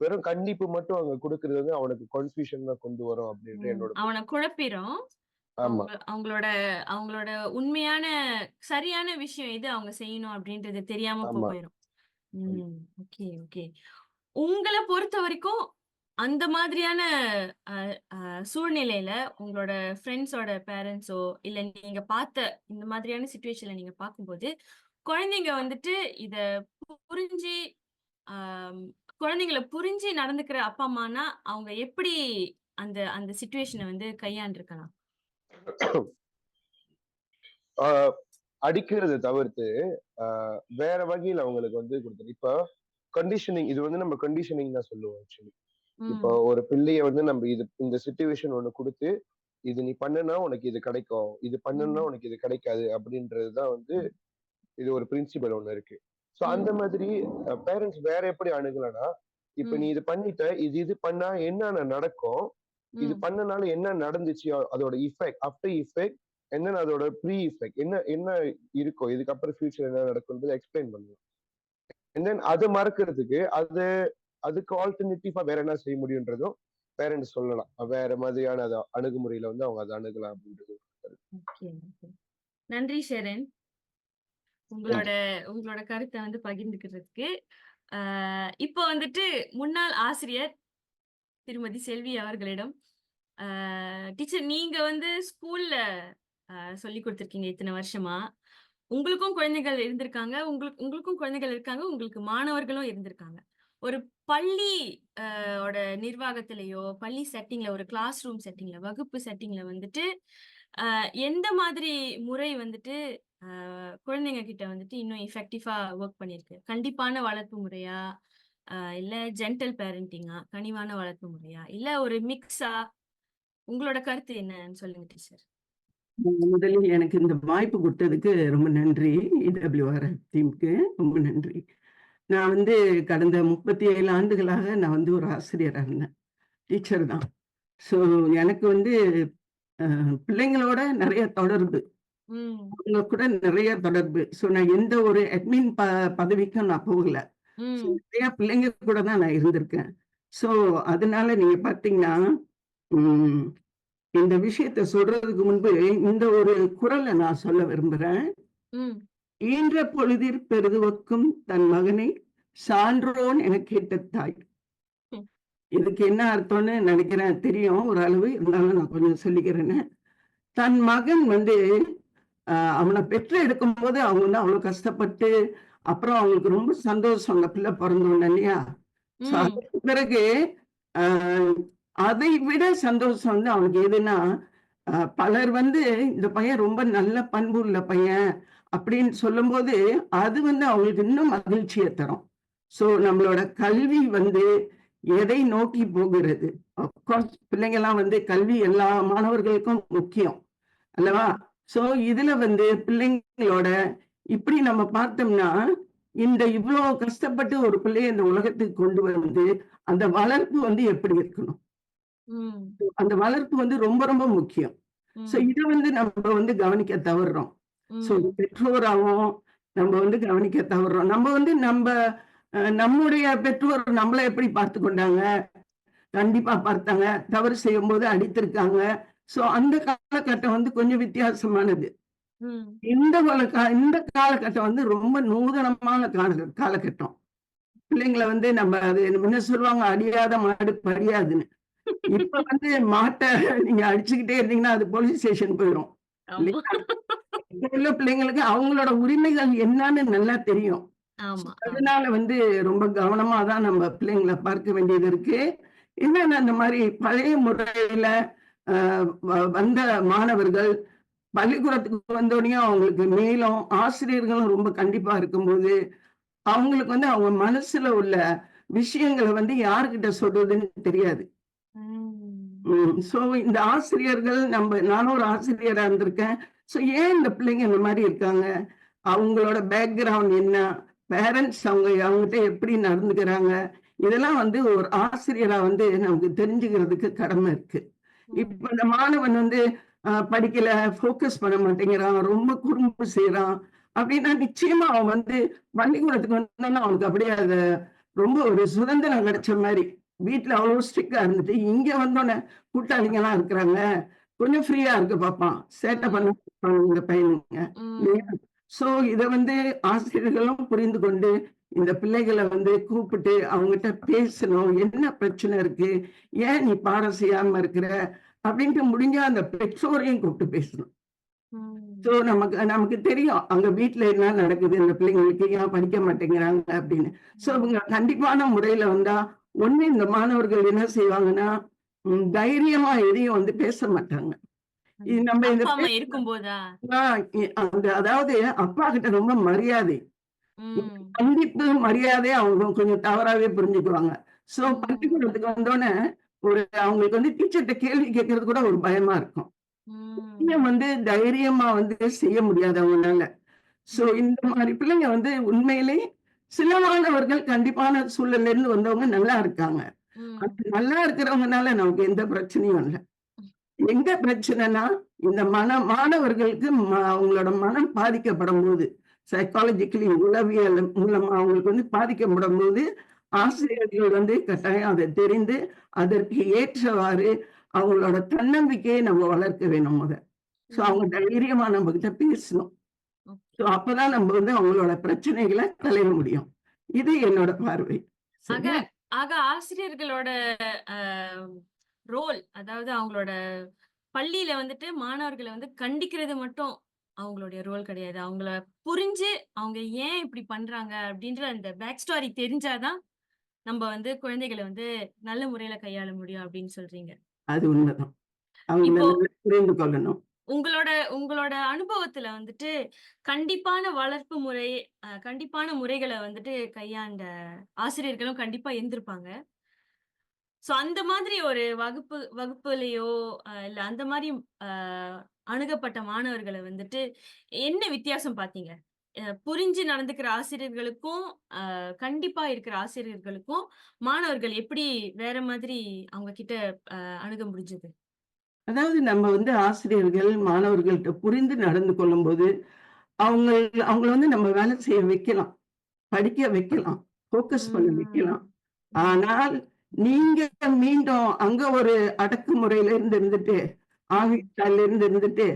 வெறும் கண்டிப்பு மட்டும் அங்க கொடுக்கறது வந்து அவனுக்கு கன்ஃபியூஷன் தான் கொண்டு வரும் அப்படின்ற ம். என்னோட அவன பெர்ஸ்பெக்டிவ். குழப்பிரும். ஆமா அவங்களோட அவங்களோட உண்மையான, சரியான விஷயம் எது அவங்க செய்யணும் அப்படின்றது தெரியாம ஆமா போயிரும். ஆமா. ம். Okay, okay. உங்கள பொறுத்தவரைக்கும் அந்த மாதிரியான அ அ சூழ்நிலையில உங்களோட ஃப்ரெண்ட்ஸோட பேரண்ட்ஸோ, இல்ல நீங்க பார்த்த இந்த மாதிரியான சிச்சுவேஷன்ல நீங்க பார்க்கும்போது, குழந்தைங்க வந்துட்டு இத புரிஞ்சு ஆம், குழந்தைங்கள புரிஞ்சு நடந்துக்கிற அப்பா, அம்மானா, அவங்க எப்படி அந்த அந்த சிச்சுவேஷன வந்து கையாண்டுருக்கலாம்? ஆஹ் அடிக்கிறத தவிர்த்து வேற வகையில அவங்களுக்கு வந்து கொடுத்தது. இப்போ கண்டிஷனிங், இது வந்து நம்ம கண்டிஷனிங் தான் சொல்லுவோம் ஆக்சுவலி. இப்போ ம். ஒரு பிள்ளைய வந்து நம்ம இது இந்த சிச்சுவேஷன் ஒண்ணு கொடுத்து, இது நீ பண்ணுனா உனக்கு இது கிடைக்கும், இது பண்ணுனா ம். உனக்கு இது கிடைக்காது அப்படின்றதுதான் வந்து இது ஒரு பிரின்சிபல் ஒண்ணு இருக்கு. சோ அந்த ம். மாதிரி பேரண்ட்ஸ் வேற எப்படி அணுகலன்னா, இப்ப நீ ம். இது பண்ணிட்ட, இது பண்ணா என்னென்ன நடக்கும், இது ம். பண்ணனால என்ன நடந்துச்சு, அதோட இஃபெக்ட், ஆஃப்டர் இஃபெக்ட், என்னென்ன அதோட ப்ரீ இஃபெக்ட், என்ன என்ன இருக்கும், இதுக்கப்புறம் ஃபியூச்சர் என்ன நடக்கும்ன்றது எக்ஸ்பிளைன் பண்ணுவோம். அண்ட் தென் அதை மறக்கிறதுக்கு அதுக்கு ஆல்டர்னேட்டிவா வேற என்ன செய்ய முடியுன்றதும் பேரண்ட்ஸ் சொல்லலாம். வேற மாதிரியான அணுகுமுறையில வந்து அவங்க அதை அணுகலாம் அப்படின்றது. Okay, okay. நன்றி ஷெரின். உங்களோட நன்றி. உங்களோட கருத்த வந்து பகிர்ந்துக்கிறதுக்கு. அ இப்போ வந்துட்டு முன்னாள் ஆசிரியர் திருமதி செல்வி அவர்களிடம், அ டீச்சர் நீங்க வந்து ஸ்கூல்ல சொல்லிக் குடுத்துருக்கீங்க இத்தன வருஷமா. உங்களுக்கும் குழந்தைகள் இருந்திருக்காங்க. உங்களுக்கும் குழந்தைகள் இருக்காங்க. உங்களுக்கு மாணவர்களும் இருந்திருக்காங்க. ஒரு பள்ளி ஓட நிர்வாகத்திலயோ, பள்ளி செட்டிங்ல ஒரு கிளாஸ் ரூம் செட்டிங்ல, வகுப்பு செட்டிங்ல வந்துட்டு, எந்த மாதிரி முறை வந்துட்டு குழந்தைங்க கிட்ட வந்துட்டு இன்னும் எஃபெக்டிவா வொர்க் பண்ணியிருக்கு? கண்டிப்பான வளர்ப்பு முறையா? இல்ல ஜென்டில் பேரண்டிங்கா? கனிவான வளர்ப்பு முறையா? இல்ல ஒரு மிக்ஸா? உங்களோட கருத்து என்னன்னு சொல்லுங்க டீச்சர். முதலில் எனக்கு இந்த வாய்ப்பு கொடுத்ததுக்கு ரொம்ப நன்றி. இடபிள்யூஆர் டீமுக்கு ரொம்ப நன்றி. நான் வந்து கடந்த 37 ஆண்டுகளாக நான் வந்து ஒரு ஆசிரியரா இருந்தேன். டீச்சர் தான். ஸோ எனக்கு வந்து பிள்ளைங்களோட நெறைய தொடர்பு. ம். அவங்க கூட நெறைய தொடர்பு. ஸோ நான் எந்த ஒரு அட்மின் பதவிக்கும் நான் போகல. ஸோ ம். நெறைய பிள்ளைங்க கூட தான் நான் இருந்திருக்கேன். ஸோ அதனால நீங்க பார்த்தீங்கன்னா, ம் இந்த விஷயத்த சொல்றதுக்கு முன்பு இந்த ஒரு குறள நான் சொல்ல விரும்புறேன். ம். "ஈன்ற பொழுதிற் பெரிதுவக்கும் தன் மகனை சான்றோன் எனக் கேட்ட தாய்." ம். இதுக்கு என்ன அர்த்தம்னு நெனைக்கிறேன் தெரியும் ஓரளவு. இருந்தாலும் நான் கொஞ்சம் சொல்லிக்கிறேனே. தன் மகன் வந்து அவன பெற்று எடுக்கும்போது அவங்க வந்து அவ்வளோ கஷ்டப்பட்டு அப்புறம் அவங்களுக்கு ரொம்ப சந்தோஷம் அந்த பிள்ளை பிறந்தோன்னு இல்லையா. ஸோ ம். அதுக்கு பிறகு ஆஹ், அதை விட சந்தோஷம் வந்து அவனுக்கு எதுனா, பலர் வந்து இந்த பையன் ரொம்ப நல்ல பண்பு உள்ள பையன் அப்படின்னு சொல்லும்போது அது வந்து அவங்களுக்கு இன்னும் மகிழ்ச்சியை தரும். ஸோ நம்மளோட கல்வி வந்து எதை நோக்கி போகிறது? அப்கோர்ஸ் பிள்ளைங்கெல்லாம் வந்து கல்வி எல்லா மாணவர்களுக்கும் முக்கியம் அல்லவா? சோ இதுல வந்து பிள்ளைங்களோட இப்படி நம்ம பார்த்தோம்னா, இந்த இவ்ளோ கஷ்டப்பட்டு ஒரு பிள்ளைய இந்த உலகத்துக்கு கொண்டு வந்து, அந்த வளர்ப்பு வந்து எப்படி இருக்கணும்? ம். அந்த வளர்ப்பு வந்து ரொம்ப ரொம்ப முக்கியம். சோ ம். இத வந்து நம்ம வந்து கவனிக்க தவறுறோம். சோ ம். பெற்றோராவும் நம்ம வந்து கவனிக்க தவறுறோம். நம்ம வந்து நம்முடைய பெற்றோர் நம்மள எப்படி பார்த்துக் கொண்டாங்க? கண்டிப்பா பார்த்தாங்க. தவறு செய்யும்போது அடித்திருக்காங்க. சோ அந்த காலகட்டம் வந்து கொஞ்சம் வித்தியாசமானது. ம். இந்த காலகட்டம் வந்து ரொம்ப நூதனமான காலகட்டம். பிள்ளைங்கள வந்து நம்ம அது முன்ன சொல்லுவாங்க, "அடியாத மாடு படியாதுன்னு." இப்ப வந்து மாட்ட நீங்க அடிச்சுக்கிட்டே இருந்தீங்கன்னா, அது போலீஸ் ஸ்டேஷன் போயிரும். ஆமா. இல்லையா? இப்ப உள்ள பிள்ளைங்களுக்கு அவங்களோட உரிமைகள் என்னன்னு நல்லா தெரியும். ஆமா. ஆமா. அதனால வந்து ரொம்ப கவனமா தான் நம்ம பிள்ளைங்கள பார்க்க வேண்டியது இருக்கு. என்னன்னா இந்த மாரி பழைய முறையில அ வந்த மாணவர்கள் பள்ளிக்கூடத்துக்கு வந்தோனயும் அவங்களுக்கு மேலும் ஆசிரியர்களும் ரொம்ப கண்டிப்பா இருக்கும்போது, அவங்களுக்கு வந்து அவங்க மனசுல உள்ள விஷயங்கள வந்து யார்கிட்ட சொல்றதுன்னு தெரியாது. ம். சோ இந்த ஆசிரியர்கள் நானும் ஒரு ஆசிரியரா இருந்திருக்கேன். சோ ஏன் இந்த பிள்ளைங்க இந்த மாரி இருக்காங்க? அவங்களோட பேக்கிரவுண்ட் என்ன? பேரண்ட்ஸ் அவங்ககிட்ட எப்படி நடந்துக்கிறாங்க? இதெல்லாம் வந்து ஒரு ஆசிரியரா வந்து நமக்கு தெரிஞ்சுக்கிறதுக்கு கடமை இருக்கு. ம். இப்ப இந்த மாணவன் வந்து படிக்கல, ஃபோக்கஸ் பண்ண மாட்டேங்கிறான், ரொம்ப குறும்பு செய்றான் அப்படின்னா, நிச்சயமா அவன் வந்து பள்ளிக்கூடத்துக்கு வந்தோனே அவனுக்கு அப்படியே ரொம்ப ஒரு சுதந்திரம் கிடைச்ச மாரி. வீட்ல அவ்வளோ ஸ்ட்ரிக்ட்டா இருந்துட்டு, இங்க வந்தோனே கூட்டாளிங்கலாம் இருக்கிறாங்க. கொஞ்சம் ஃப்ரீயா இருக்க பார்ப்பான். சேட்டை பண்ண ம். பார்ப்பாங்க இந்த பையனுங்க. இல்லையா? ம். சோ இத வந்து ஆசிரியர்களும் புரிந்து கொண்டு, இந்த பிள்ளைகள வந்து கூப்பிட்டு அவங்ககிட்ட பேசணும். என்ன பிரச்சனை இருக்கு? ஏன் நீ பாடம் செய்யாம இருக்கிற? அப்படின்ட்டு முடிஞ்சா அந்த பெற்றோரையும் கூப்பிட்டு பேசணும். சோ ம். நமக்கு நமக்கு தெரியும். அங்க வீட்ல என்ன நடக்குது? இந்த பிள்ளைங்களுக்கு ஏன் படிக்க மாட்டேங்கிறாங்க அப்படின்னு. சோ ம். இவங்க கண்டிப்பான முறையில வந்தா, ஒண்ணு இந்த மாணவர்கள் என்ன செய்வாங்கன்னா, தைரியமா எதையும் வந்து பேச மாட்டாங்க. இது ம். நம்ம இந்த அப்பா, அம்மா இருக்கும்போதா? அந்த அதாவது அப்பா கிட்ட ரொம்ப மரியாதை. ம். கண்டிப்பு, மரியாதை அவங்க கொஞ்சம் தவறாவே புரிஞ்சுக்குவாங்க. சோ ம். பள்ளிக்கூடத்துக்கு வந்தோனே, அவங்களுக்கு வந்து டீச்சர்ட்ட கேள்வி கேட்கறது கூட ஒரு பயமா இருக்கும். ம். வந்து தைரியமா வந்து செய்ய முடியாது அவங்கனால. சோ ம். இந்த மாரி பிள்ளைங்க வந்து உண்மையிலே சில மாணவர்கள் கண்டிப்பான சூழல்ல இருந்து வந்தவங்க நல்லா இருக்காங்க. ம். அது நல்லா இருக்கிறவங்கனால நமக்கு எந்த பிரச்சனையும் இல்ல. எங்க பிரச்சனைன்னா, இந்த மாணவர்களுக்கு அவங்களோட மனம் பாதிக்கப்படும்போது, சைக்காலஜிக்கலி உளவியல் மூலமா அவங்களுக்கு வந்து பாதிக்கப்படும்போது, ம். ஆசிரியர்கள் வந்து கட்டாயம் அத தெரிந்து, அதற்கு ஏற்றவாறு அவங்களோட தன்னம்பிக்கையை நம்ம வளர்க்க வேணும் மொத. சோ அவங்க ம். தைரியமா நம்மகிட்ட பேசணும். ஓகே. சோ அப்பதான் நம்ம வந்து அவங்களோட பிரச்சனைகள களைய முடியும். இது என்னோட பார்வை. ஆக சரியா? ஆக ஆசிரியர்களோட அ ரோல், அதாவது அவங்களோட பள்ளியில வந்துட்டு மாணவர்கள வந்து கண்டிக்கிறது மட்டும் அவங்களுடைய ரோல் கிடையாது. அவங்கள புரிஞ்சு, அவங்க ஏன் இப்படி பண்றாங்க அப்படின்ற அந்த பேக் ஸ்டோரி தெரிஞ்சா தான், நம்ப வந்து குழந்தைகள வந்து நல்ல முறையில கையாள முடியும் அப்படின்னு சொல்றீங்க. அது உண்மைதான். அவங்கள இப்போ நல்லா புரிந்து கொள்ளணும். உங்களோட உங்களோட அனுபவத்துல வந்துட்டு கண்டிப்பான வளர்ப்பு முறை, கண்டிப்பான முறைகள வந்துட்டு கையாண்ட ஆசிரியர்களும் கண்டிப்பா இருந்திருப்பாங்க. சோ அந்த மாதிரி ஒரு வகுப்புலயோ, இல்ல அந்த மாரி அ அணுகப்பட்ட மாணவர்கள வந்துட்டு என்ன வித்தியாசம் பார்த்தீங்க? புரிஞ்சு நடந்துக்கிற ஆசிரியர்களுக்கும், கண்டிப்பா இருக்கிற ஆசிரியர்களுக்கும், மாணவர்கள் எப்படி வேற மாதிரி அவங்க கிட்ட அணுக முடிஞ்சது? அதாவது நம்ம வந்து ஆசிரியர்கள் மாணவர்கள்ட்ட புரிந்து நடந்து கொள்ளும்போது, அவங்கள வந்து நம்ம வேலை செய்ய வைக்கலாம். படிக்க வைக்கலாம். ஃபோக்கஸ் பண்ண வைக்கலாம். ம். ம். ஆனால், நீங்க மீண்டும் அங்க ஒரு அடக்குமுறையில இருந்துட்டு, ம். ஆவித்தால இருந்துட்டு,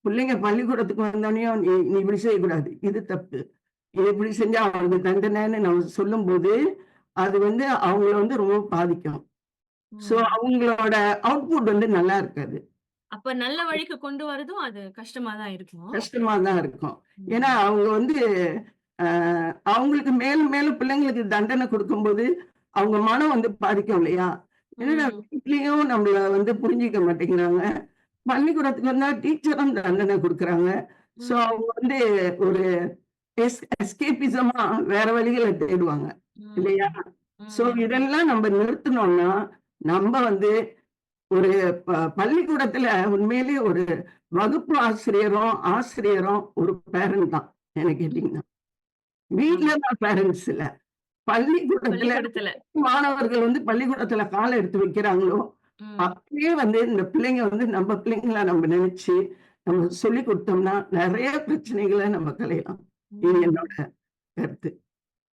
பிள்ளைங்க பள்ளிக்கூடத்துக்கு வந்தோனயும், நீ இப்படி செய்யக்கூடாது. இது தப்பு. இது இப்படி செஞ்சா அவனுக்கு தண்டனைன்னு நம்ம சொல்லும்போது, அது வந்து அவங்கள வந்து ரொம்ப பாதிக்கும். சோ ம். அவங்களோட அவுட்புட் வந்து நல்லா இருக்காது. அப்ப நல்ல வழிக்கு கொண்டு வரதும் அது கஷ்டமா தான் இருக்கும். கஷ்டமா தான் இருக்கும். ஏன்னா ம். அவங்க வந்து அவங்களுக்கு மேலும் மேலும் பிள்ளைங்களுக்கு தண்டனை கொடுக்கும்போது அவங்க மனம் வந்து பாதிக்கும் இல்லையா? என்னடா ம். வீட்லயும் நம்மள வந்து புரிஞ்சுக்க மாட்டேங்கிறாங்க. பள்ளிக்கூடத்துக்கு வந்தா டீச்சரும் தண்டனை குடுக்குறாங்க. சோ ம். அவங்க வந்து ஒரு எஸ்கேபிசமா வேற வழிகள தேடுவாங்க. இல்லையா? ம். சோ ம். இதெல்லாம் நம்ம நிறுத்தணும்னா, நம்ம வந்து ஒரு பள்ளிக்கூடத்துல உண்மையிலேயே ஒரு வகுப்பு ஆசிரியரும் ஒரு பேரண்ட் தான். என்ன கேட்டீங்கன்னா. வீட்ல ஆமா. தான் பேரண்ட்ஸ் இல்ல. பள்ளிக்கூடத்துல பள்ளிக்கூடத்துல. மாணவர்கள் வந்து பள்ளிக்கூடத்துல கால எடுத்து வைக்கிறாங்களோ, ம். அப்பயே வந்து இந்த பிள்ளைங்க வந்து நம்ம பிள்ளைங்களா நம்ம நினைச்சு, நம்ம சொல்லிக் குடுத்தோம்னா, நெறைய பிரச்சனைகள நம்ம களையலாம். இது ம். என்னோட கருத்து.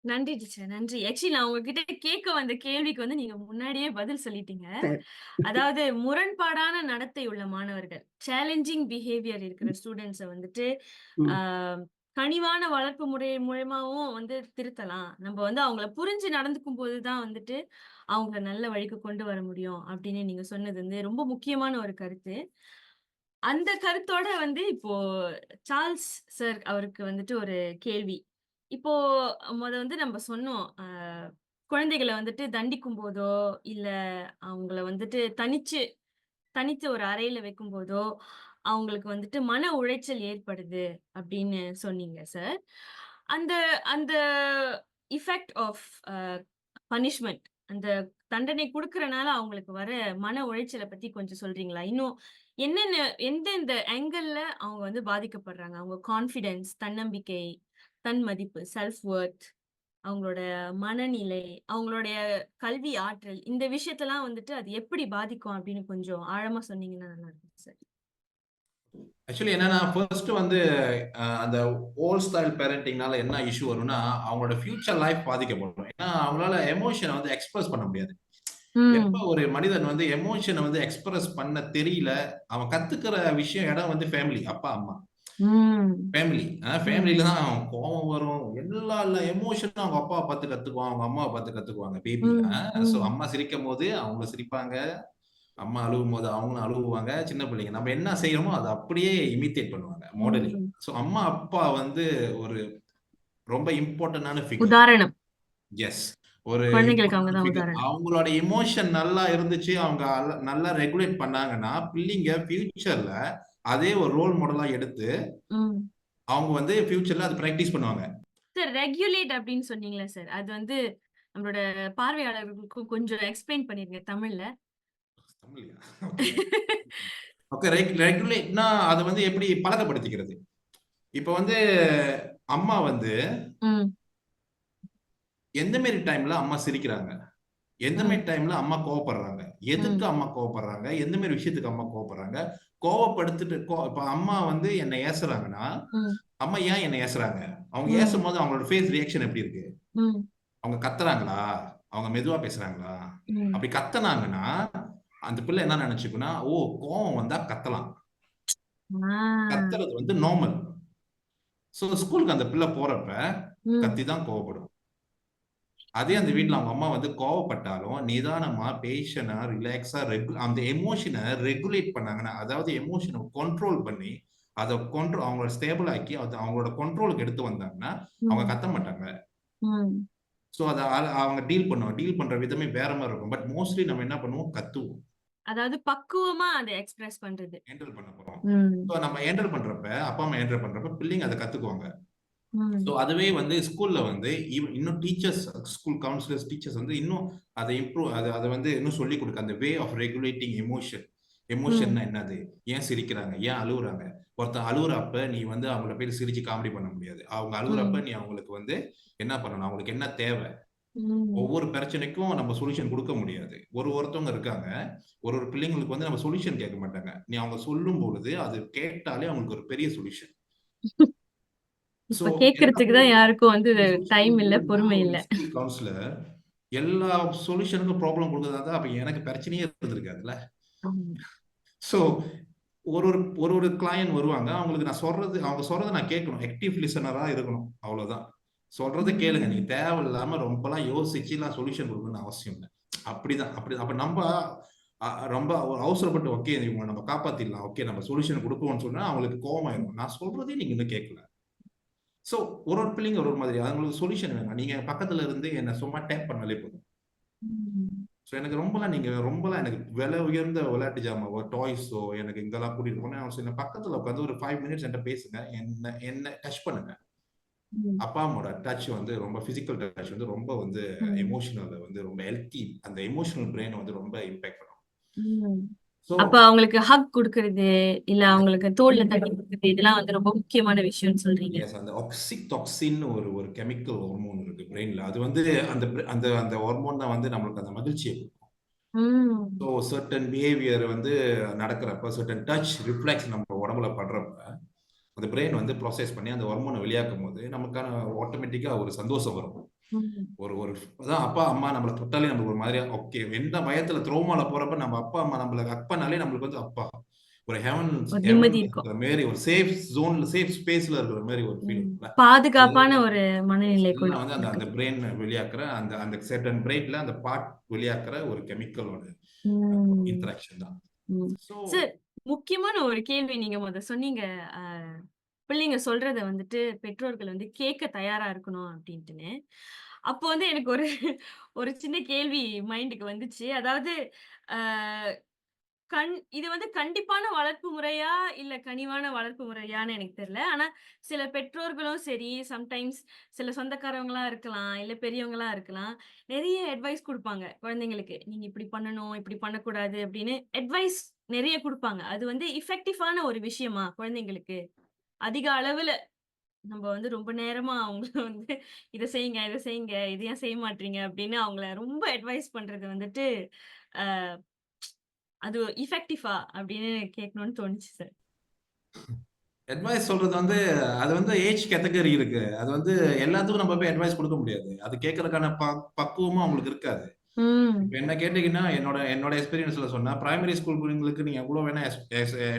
நன்றி டீச்சர். நன்றி. ஆக்சுவலி நான் உங்ககிட்ட கேட்க வந்த கேள்விக்கு வந்து நீங்க முன்னாடியே பதில் சொல்லிட்டீங்க. சரி. அதாவது முரண்பாடான நடத்தை உள்ள மாணவர்கள், சேலஞ்சிங் பிஹேவியர் இருக்கிற ஸ்டூடண்ட்ஸ வந்துட்டு, ஆ ம். கனிவான வளர்ப்பு முறை மூலியமாவும் வந்து திருத்தலாம். நம்ம வந்து அவங்கள புரிஞ்சு நடந்துக்கும்போது தான் வந்துட்டு, அவங்கள நல்ல வழிக்கு கொண்டு வர முடியும் அப்படின்னு நீங்க சொன்னது வந்து ரொம்ப முக்கியமான ஒரு கருத்து. அந்த கருத்தோட வந்து இப்போ சார்ல்ஸ் சார் அவருக்கு வந்துட்டு ஒரு கேள்வி. இப்போ வந்து நம்ம சொன்னோம். குழந்தைகள வந்துட்டு தண்டிக்கும்போதோ, இல்ல அவங்கள வந்துட்டு தனித்து ஒரு அறையில வைக்கும்போதோ, அவங்களுக்கு வந்துட்டு மன உளைச்சல் ஏற்படுது அப்படின்னு சொன்னீங்க சார். அந்த அந்த எஃபெக்ட் ஆஃப் அ பனிஷ்மென்ட் அந்த தண்டனை குடுக்கறனால அவங்களுக்கு வர மன உளைச்சல பத்தி கொஞ்சம் சொல்றீங்களா? இன்னும் என்னென்ன எந்தெந்த ஆங்கிள்ல அவங்க வந்து பாதிக்கப்படுறாங்க? அவங்க கான்ஃபிடன்ஸ், தன்னம்பிக்கை, தன்மதிப்பு, செல்ஃப் வொர்த், அவங்களோட மனநிலை, அவங்களுடைய கல்வி ஆற்றல், இந்த விஷயத்தலாம் வந்துட்டு அது எப்படி பாதிக்கும் அப்படின்னு கொஞ்சம் ஆழமா சொன்னீங்கன்னா நல்லா இருக்கும் சார். ஆக்சுவலி என்னன்னா ஃபர்ஸ்ட் வந்து அந்த ஓல்ட் ஸ்டைல் பேரண்டிங்னால என்ன இஷ்யூ வரும்னா அவங்களோட ஃபியூச்சர் லைஃப் பாதிக்கப்படும். ஏன்னா அவங்களால எமோஷனை வந்து எக்ஸ்பிரஸ் பண்ண முடியாது. எப்ப ம். ஒரு மனிதன் வந்து எமோஷனை வந்து எக்ஸ்பிரஸ் பண்ண தெரியல, அவன் கத்துக்கிற விஷயம் இடம் வந்து ஃபேமிலி, அப்பா அம்மா. ம். ஃபேமிலி. ம். ஃபேமிலில தான் அவன் கோவம் வரும். எல்லா எமோஷனும் அவங்க அப்பாவ பார்த்து கத்துக்குவான். அவங்க அம்மாவ பார்த்து கத்துக்குவாங்க பேபி. ம். சோ ம். அம்மா சிரிக்கும்போது அவங்களும் சிரிப்பாங்க. அம்மா அழுவும்போது அவங்களும் அழுவுவாங்க. சின்ன பிள்ளைங்க. நம்ம என்ன செய்றோமோ அத அப்படியே இமிட்டேட் பண்ணுவாங்க. மாடலிங். ம். சோ அம்மா, அப்பா வந்து ஒரு ரொம்ப இம்பார்ட்டன்டான ஃபிகர். உதாரணம். எஸ். ஒரு குழந்தைகளுக்கு அவங்க இம்பார்ட்டன்ட் தான் ஃபிகர். உதாரணம். அவங்களோட எமோஷன் நல்லா இருந்துச்சு, அவங்க நல்லா ரெகுலேட் பண்ணாங்கன்னா, பிள்ளைங்க ஃபியூச்சர்ல அதே ஒரு ரோல் மாடலா எடுத்து, ம். அவங்க வந்து ஃபியூச்சர்ல அத பிராக்டிஸ் பண்ணுவாங்க. சார் ரெகுலேட் அப்படின்னு சொன்னீங்கல்ல சார். அது வந்து நம்மளோட பார்வையாளர்களுக்கும் கொஞ்சம் எக்ஸ்பிளைன் பண்ணிருங்க தமிழ்ல. தமிழ்லயா? ஓகே. ஓகே. ரெகுலேட்னா அது வந்து எப்படி பழக்கப்படுத்திக்கிறது. இப்ப வந்து அம்மா வந்து ம். எந்த மாரி டைம்ல அம்மா சிரிக்கிறாங்க? எந்த மாரி ம். டைம்ல அம்மா கோவப்படுறாங்க? எதுக்கு ம். அம்மா கோவப்படுறாங்க? எந்த மாரி விஷயத்துக்கு அம்மா கோவப்படுறாங்க? கோவப்படுத்திட்டு இப்ப அம்மா வந்து என்ன ஏசுறாங்கன்னா, ம். அம்மா ஏன் என்ன ஏசுறாங்க? அவங்க ம். ஏசும்போது அவங்களோட ஃபேஸ் ரியாக்ஷன் எப்படி இருக்கு? ம். அவங்க கத்துறாங்களா? அவங்க மெதுவா பேசுறாங்களா? ம். அப்படி கத்துனாங்கன்னா, அந்த பிள்ளை என்ன நெனச்சுக்குன்னா, ஓ! கோவம் வந்தா கத்தலாம். ஆ. கத்துறது வந்து நார்மல். சோ ஸ்கூலுக்கு அந்த பிள்ளை போறப்ப ம். கத்தி தான் கோவப்படும். அதே அந்த வீட்ல ம். அவங்க அம்மா வந்து கோவப்பட்டாலும், நிதானமா, பேஷனா, ரிலாக்ஸா அந்த எமோஷன ரெகுலேட் பண்ணாங்கன்னா, அதாவது எமோஷன கண்ட்ரோல் பண்ணி, அவங்கள ஸ்டேபிள் ஆக்கி, அவங்களோட கண்ட்ரோலுக்கு எடுத்து வந்தாங்கன்னா, அவங்க ம். கத்த மாட்டாங்க. ம். சோ அத அவங்க டீல் பண்ற விதமே வேற மாரி இருக்கும். பட் மோஸ்ட்லி நம்ம என்ன பண்ணுவோம்? கத்துவோம். அதாவது பக்குவமா அத எக்ஸ்பிரஸ் பண்றது. ஹேண்டில் பண்ண போறோம். ம். சோ நம்ம ஹேண்டில் பண்றப்ப, அப்பா, அம்மா ஹேண்டில் பண்றப்ப பிள்ளைங்க அத கத்துக்குவாங்க. சோ ம். அதுவே வந்து ஸ்கூல்ல வந்து இன்னும் டீச்சர்ஸ், ஸ்கூல் கவுன்சிலர்ஸ், டீச்சர்ஸ் வந்து இன்னும் அத இம்ப்ரூவ் அத வந்து இன்னும் சொல்லிக் குடுக்க. அந்த வே ஆஃப் ரெகுலேட்டிங் எமோஷன். ம். எமோஷன்னா என்னது? ஏன் சிரிக்கிறாங்க? ஏன் அழுவுறாங்க? ஒருத்தன் அழுவுறப்ப நீ வந்து அவங்கள போய் சிரிச்சு காமெடி பண்ண முடியாது. அவங்க அழுவுறப்ப ம். நீ அவங்களுக்கு வந்து என்ன பண்ணணும்? அவங்களுக்கு என்ன தேவை? ம். ஒவ்வொரு பிரச்சனைக்கும் நம்ம சொல்யூஷன் குடுக்க முடியாது. ஒருத்தவங்க இருக்காங்க. ஒரு பிள்ளைங்களுக்கு வந்து நம்ம சொல்யூஷன் கேட்க மாட்டாங்க. நீ அவங்க சொல்லும்பொழுது அது கேட்டாலே அவங்களுக்கு ஒரு பெரிய சொல்யூஷன். சோ இப்ப எல்லா கேட்கறதுக்கு தான் பிள்ளைங்களுக்கும் யாருக்கும் வந்து சொல்யூஷன் டைம் இல்ல, குடுக்கணும்னா பொறுமை ஒரு இல்ல. ஸ்கூல் கவுன்சிலர் எல்லா சொல்யூஷனுக்கும் ப்ராப்ளம் குடுக்கறதா இருந்தா, அப்ப எனக்கு பிரச்சனையே இருந்திருக்காதுல்ல. ஆமா. சோ ஒரு ஒரு கிளையன்ட் வருவாங்க. அவங்களுக்கு அவங்க சொல்றத நான் கேட்கணும். ஆக்டிவ் லிசனரா இருக்கணும். அவ்வளவுதான். சொல்றத கேளுங்க. ம். நீங்க தேவையில்லாம ரொம்பலாம் யோசிச்சுலாம் சொல்யூஷன் குடுக்கணும்னு அவசியம் இல்ல. அப்படிதான். அப்ப நம்ப ரொம்ப அவசரப்பட்டு ஓகே இவங்கள நம்ம காப்பாத்திடலாம். ஓகே நம்ம சொல்யூஷன் குடுக்குவோம்னு சொன்னா அவங்களுக்கு கோவமாயிரும். நான் சொல்றதே நீங்க இன்னும் கேட்கல. ஸோ ஒரு ஒரு பிள்ளைங்க ஒரு ஒரு மாதிரி அவங்களுக்கு சொல்யூஷன் வேணும். நீங்க பக்கத்துல இருந்து என்ன சும்மா டேப் பண்ணாலே போதும். ம். ஸோ எனக்கு ரொம்பலாம் எனக்கு விலை உயர்ந்த விளையாட்டு ஜாமாவோ டாய்ஸோ எனக்கு இங்கெல்லாம் கூட்டிட்டு போனேன். அவன் சொன்ன பக்கத்துல உட்காந்து ஒரு 5 மினிட்ஸ் என்கிட்ட பேசுங்க, என்ன டச் பண்ணுங்க. ம். அப்பா அம்மாவோட டச் வந்து ரொம்ப பிசிக்கல் டச் வந்து ரொம்ப வந்து ம். எமோஷனல் வந்து ரொம்ப ஹெல்த்தி, அந்த எமோஷனல் பிரெயின் வந்து ரொம்ப இம்பாக்ட் பண்ணும். ம். ஸோ அப்ப அவங்களுக்கு ஹக் குடுக்கறது, இல்ல அவங்களுக்கு தோள்ல தட்டி குடுக்கறது, இதெல்லாம் வந்து ரொம்ப முக்கியமான விஷயம்னு சொல்றீங்க. எஸ், அந்த ஆக்சிடாக்சின் ஒரு கெமிக்கல் ஹார்மோன் இருக்கு பிரெயின்ல. அது வந்து அந்த அந்த அந்த ஹார்மோன் தான் வந்து நம்மளுக்கு அந்த மகிழ்ச்சியை கொடுக்கும். ம். ஸோ சர்டன் பிஹேவியர் வந்து நடக்கிறப்ப, சர்டன் டச் ரிஃப்ளெக்ஸ் நம்ம உடம்புல படுறப்ப, அந்த பிரெயின் வந்து ப்ராசஸ் பண்ணி அந்த ஹார்மோனை வெளியாக்கும் போது நமக்கான ஆட்டோமேட்டிக்கா ஒரு சந்தோஷம் வரும். ம். ஒரு ஒரு அதான் அப்பா அம்மா நம்மளை தொட்டாலே நம்மளுக்கு ஒரு மாதிரியா ஓகே. எந்த பயத்துல த்ரோமால போறப்ப நம்ம அப்பா அம்மா நம்மளை ஹக் பண்ணாலே நம்மளுக்கு வந்து அப்பா ஒரு ஹெவன் ஒரு நிம்மதி இருக்கும். இருக்கிற மாதிரி, ஒரு சேஃப் ஜோன்ல சேஃப் ஸ்பேஸ்ல இருக்கிற மாதிரி ஒரு ஃபீல் ம். இருக்குல்ல. பாதுகாப்பான ஒரு மனநிலை எல்லாம் வந்து அந்த அந்த கொடுக்கும். பிரெயின் வெளியாக்குற அந்த அந்த சர்டன் பிரெயின்ல அந்த பார்ட் வெளியாக்குற ஒரு கெமிக்கலோட ம். இன்டராக்ஷன் தான். ம். ஸோ சார், முக்கியமான ஒரு கேள்வி நீங்க சொன்னீங்க. அ பிள்ளைங்க சொல்றத வந்துட்டு பெற்றோர்கள் வந்து கேட்க தயாரா இருக்கணும் அப்டின்ட்டுன்னு. அப்போ வந்து எனக்கு ஒரு சின்ன கேள்வி மைண்டுக்கு வந்துச்சு. அதாவது அ இது வந்து கண்டிப்பான வளர்ப்பு முறையா, இல்ல கனிவான வளர்ப்பு முறையான்னு எனக்கு தெரியல. ஆனா சில பெற்றோர்களும் சரி, சம்டைம்ஸ் சில சொந்தக்காரவங்களா இருக்கலாம், இல்ல பெரியவங்களா இருக்கலாம். நெறைய அட்வைஸ் குடுப்பாங்க குழந்தைங்களுக்கு. நீங்க இப்படி பண்ணணும், இப்படி பண்ணக்கூடாது அப்படின்னு அட்வைஸ் நெறைய குடுப்பாங்க. அது வந்து எஃபெக்டிவான ஒரு விஷயமா குழந்தைங்களுக்கு? அதிக அளவுல நம்ம வந்து ரொம்ப நேரமா அவங்கள வந்து இத செய்யுங்க, இத செய்யுங்க, இத ஏன் செய்ய மாட்றீங்க அப்படின்னு அவங்கள ரொம்ப அட்வைஸ் பண்றது வந்துட்டு, அ அது எஃபெக்டிவா அப்படின்னு கேட்கணும்னு தோணுச்சு சார். அட்வைஸ் சொல்றது வந்து அது வந்து ஏஜ் கேட்டகரி இருக்கு. அது வந்து எல்லாத்துக்கும் நம்ம போய் அட்வைஸ் கொடுக்க முடியாது. அது கேட்கறதுக்கான பக்குவமும் அவங்களுக்கு இருக்காது. இப்ப ம். என்ன கேட்டீங்கன்னா, என்னோட எக்ஸ்பீரியன்ஸ்ல சொன்னா, பிரைமரி ஸ்கூல் பிள்ளைங்களுக்கு நீங்க எவ்வளவு வேணா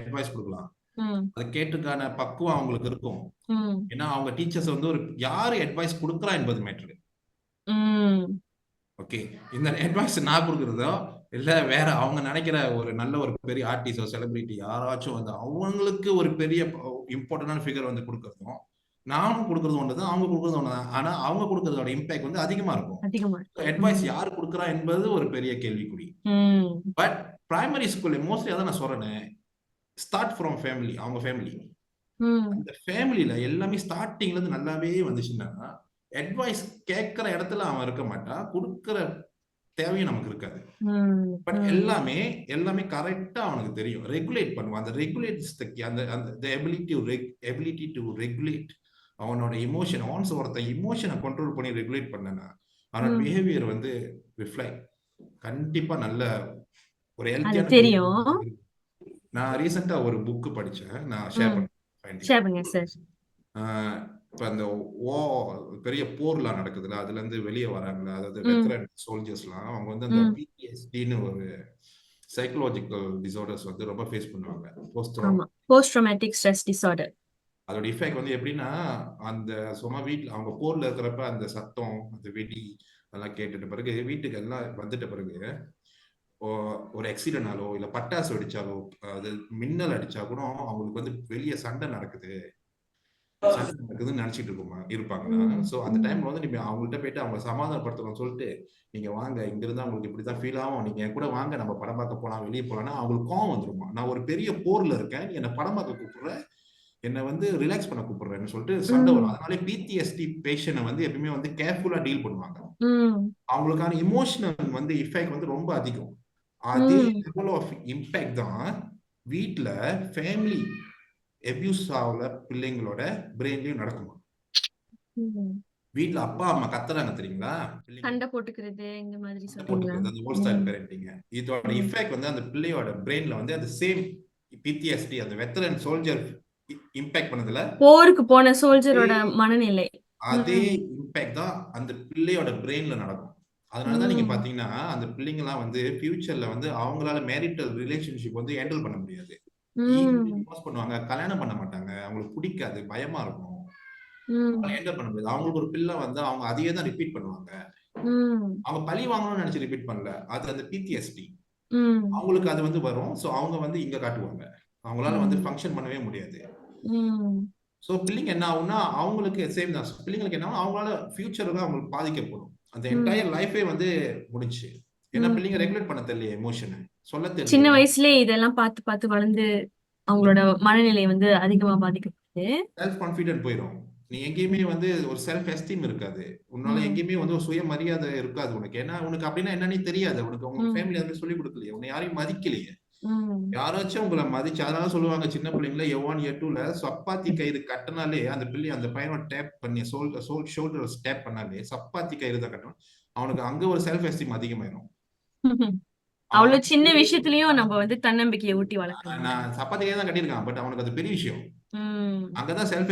அட்வைஸ் கொடுக்கலாம். ம். அது கேட்டுக்கான பக்குவம் அவங்களுக்கு இருக்கும். ம். ஏன்னா அவங்க டீச்சர்ஸ் வந்து யாரு அட்வைஸ் கொடுக்குறா என்பது மேட்டர். ம். ஓகே. இந்த அட்வைஸ் நான் குடுக்குறதோ, இல்ல வேற அவங்க நெனைக்கிற ஒரு நல்ல ஒரு பெரிய ஆர்டிஸ்டோ, செலிபிரிட்டி யாராச்சும் வந்து அவங்களுக்கு ஒரு பெரிய இம்பார்ட்டன்டான ஃபிகர் வந்து குடுக்குறதும், நானும் குடுக்குறது ஒண்ணு தான், அவங்க குடுக்குறது ஒண்ணு தான். ஆனா அவங்க குடுக்குறதோட இம்பாக்ட் வந்து அதிகமா இருக்கும். அதிகமா இருக்கு. அட்வைஸ் ம். யாரு குடுக்குறா என்பது ஒரு பெரிய கேள்விக்குறி. ம். பட் பிரைமரி ஸ்கூல்ல மோஸ்ட்லி அதான் நான் சொல்றேனே, ஸ்டார்ட் ஃப்ரம் ஃபேமிலி. அவங்க ஃபேமிலி. ம். அந்த ஃபேமிலில எல்லாமே ஸ்டார்ட்டிங்ல இருந்து நல்லாவே வந்துச்சுன்னா, அட்வைஸ் கேட்கிற இடத்துல அவன் இருக்க மாட்டான். குடுக்குற தேவையும் நமக்கு இருக்காது. ம். பட் ம். எல்லாமே கரெக்ட்டா அவனுக்கு தெரியும். ரெகுலேட் பண்ணுவான். அந்த ரெகுலேட்ஸ் அந்த அந்த தி எபிலிட்டி டு ரெகுலேட் அவனோட எமோஷன். ஒன்ஸ் ஒருத்தன் எமோஷன கண்ட்ரோல் பண்ணி ரெகுலேட் பண்ணனா, அவனோட ம். பிஹேவியர் வந்து ரிஃப்ளெக்ட் கண்டிப்பா நல்ல ஒரு அது ஹெல்த்தியான தெரியும். பிஹேவியர். நான் ரீசென்ட்டா ஒரு புக் படிச்சேன். நான் ஷேர் ம். பண்றேன் ஃபைண்டிங். ஷேர் பண்ணுங்க சார். ஆ இப்ப அந்த வா பெரிய போர்லாம் நடக்குதுல்ல, அதுலருந்து வெளிய வராங்கல்ல, அதாவது ம். வெட்டரன் சோல்ஜர்ஸ்லாம் அவங்க வந்து அந்த ம். பிடிஎஸ்டின்னு ஒரு சைக்காலஜிக்கல் டிஸார்டர்ஸ் வந்து ரொம்ப ஃபேஸ் பண்ணுவாங்க. ஆமா. Post traumatic stress disorder. அதோட இஃபெக்ட் வந்து எப்படின்னா, அந்த சும்மா வீட்ல அவங்க போர்ல இருக்கிறப்ப அந்த சத்தம், அந்த வெடி அதெல்லாம் கேட்டுட்ட பிறகு வீட்டுக்கு எல்லாம் வந்துட்ட பிறகு, ஒ ஒரு ஆக்சிடென்ட்னாலோ, இல்ல பட்டாசு வெடிச்சாலோ, அது மின்னல் அடிச்சா கூட அவங்களுக்கு வந்து வெளிய சண்டை நடக்குதுன்னு நினைச்சிட்டு இருப்பாங்கன்னா, ம். சோ அந்த ம். டைம்ல வந்து நீங்க அவங்கள்ட்ட போயிட்டு அவங்கள சமாதானப்படுத்தணும்னு சொல்லிட்டு, நீங்க வாங்க இங்க இருந்தா உங்களுக்கு இப்படித்தான் ஃபீல் ஆகும். நீங்க என் கூட வாங்க நம்ம படம் பார்க்க போலாம், வெளிய போலாம்னா அவங்களுக்கு கோவம் வந்துருமா. நான் ஒரு பெரிய போர்ல இருக்கேன். நீ என்ன படம் பார்க்க கூப்பிடுற, என்ன வந்து ரிலாக்ஸ் பண்ண கூப்பிடுறேன்னு சொல்லிட்டு சண்டை வரும். ம். அதனால பிடிஎஸ்டி பேஷண்ட்ட வந்து எப்பவுமே வந்து கேர்ஃபுல்லா டீல் பண்ணுவாங்க. ம். அவங்களுக்கான எமோஷனல் வந்து இஃபெக்ட் வந்து ரொம்ப அதிகம். அதே ம். லெவல் ஆஃப் இம்பாக்ட் தான் வீட்ல ஃபேமிலி அபியூஸ் ஆவுல பிள்ளைங்களோட பிரெயின்லயும் நடக்குமா. ம். வீட்ல அப்பா, அம்மா கத்துறாங்க தெரியுங்களா? பிள்ளைங்க சண்டை போட்டுக்கிறது இந்த மாதிரி சண்டை சொல்றீங்களா? போட்டுக்கிறது. அந்த ஓல்ட் ஸ்டைல் ம். பேரண்டிங். இதோட ம். இஃபெக்ட் வந்து அந்த பிள்ளையோட பிரெயின்ல வந்து அந்த சேம் பிடிஎஸ்டி அந்த வெட்டரன் சோல்ஜர் இம்பாக்ட் பண்ணதுல போருக்கு போன அதே சோல்ஜரோட மனநிலை. அதே ம். இம்பாக்ட் தான் அந்த பிள்ளையோட பிரெயின்ல நடக்கும். அதனால தான் நீங்க ம். பார்த்தீங்கன்னா, அந்த பிள்ளைங்கலாம் வந்து ஃபியூச்சர்ல வந்து அவங்களால மேரிட்டல் ரிலேஷன்ஷிப் வந்து ஹேண்டில் பண்ண முடியாது. ஈஸிலி ம். டிவோர்ஸ் பண்ணுவாங்க. கல்யாணம் பண்ண மாட்டாங்க. அவங்களுக்கு புடிக்காது. பயமா இருக்கும். அவங்களால ம். ஹேண்டில் பண்ண முடியாது. அவங்களுக்கு ஒரு பிள்ளை வந்தா அவங்க அதையே தான் ரிப்பீட் பண்ணுவாங்க. ம். அவங்க பழி வாங்கணும்னு நினைச்சு ரிப்பீட் பண்ணல. அது அந்த பிடிஎஸ்டி. ம். அவங்களுக்கு அது வந்து வரும். சோ அவங்க வந்து இங்க காட்டுவாங்க. அவங்களால வந்து ம். ஃபங்ஷன் பண்ணவே முடியாது. ம். ஸோ பிள்ளைங்க என்ன ஆகும்னா அவங்களுக்கு சேம் தான். பிள்ளைங்களுக்கு என்ன ஆகும், அவங்களால ஃபியூச்சருக்கு அவங்களுக்கு பாதிக்கப்படும். அந்த என்டையர் லைஃபே வந்து முடிச்சு. ஏன்னா பிள்ளைங்க ரெகுலேட் பண்ண தெரியல எமோஷனை, சொல்ல சின்ன தெரியல. வயசுலயே இதெல்லாம் பார்த்து பார்த்து வளர்ந்து அவங்களோட மனநிலை வந்து அதிகமா பாதிக்கப்படுது. செல்ஃப் கான்ஃபிடென்ட் போயிடும். நீ எங்கேயுமே வந்து ஒரு செல்ஃப் எஸ்டீம் இருக்காது. உன்னால எங்கேயுமே வந்து ஒரு சுயமரியாதை இருக்காது உனக்கு. ஏன்னா உனக்கு அப்படின்னா என்னன்னே தெரியாது. உனக்கு உங்க ஃபேமிலி வந்து சொல்லிக் கொடுக்கலையே, உன்னை யாரையும் மதிக்கலையே. யாராச்சும் உங்களை மதிச்சு, அதனால சொல்லுவாங்க சின்ன பிள்ளைங்கள எவ்வான் எட்டுல சப்பாத்தி கயிறு கட்டினாலே அந்த பிள்ளை அந்த பையனோட டேப் பண்ணி ஷோல்டர் டேப் பண்ணாலே சப்பாத்தி கயிறு தான் கட்டணும். அவனுக்கு அங்க ஒரு செல்ஃப் எஸ்டீம் அதிகமாயிரும். அவ்வளவு சின்ன விஷயத்துலயும் நம்ம வந்து தன்னம்பிக்கையை ஊட்டி வளர்க்கலாம். நான் சப்பாத்தி கயிறு தான் கட்டியிருக்கான், பட் அவனுக்கு அது பெரிய விஷயம். அங்கதான் செல்ஃப்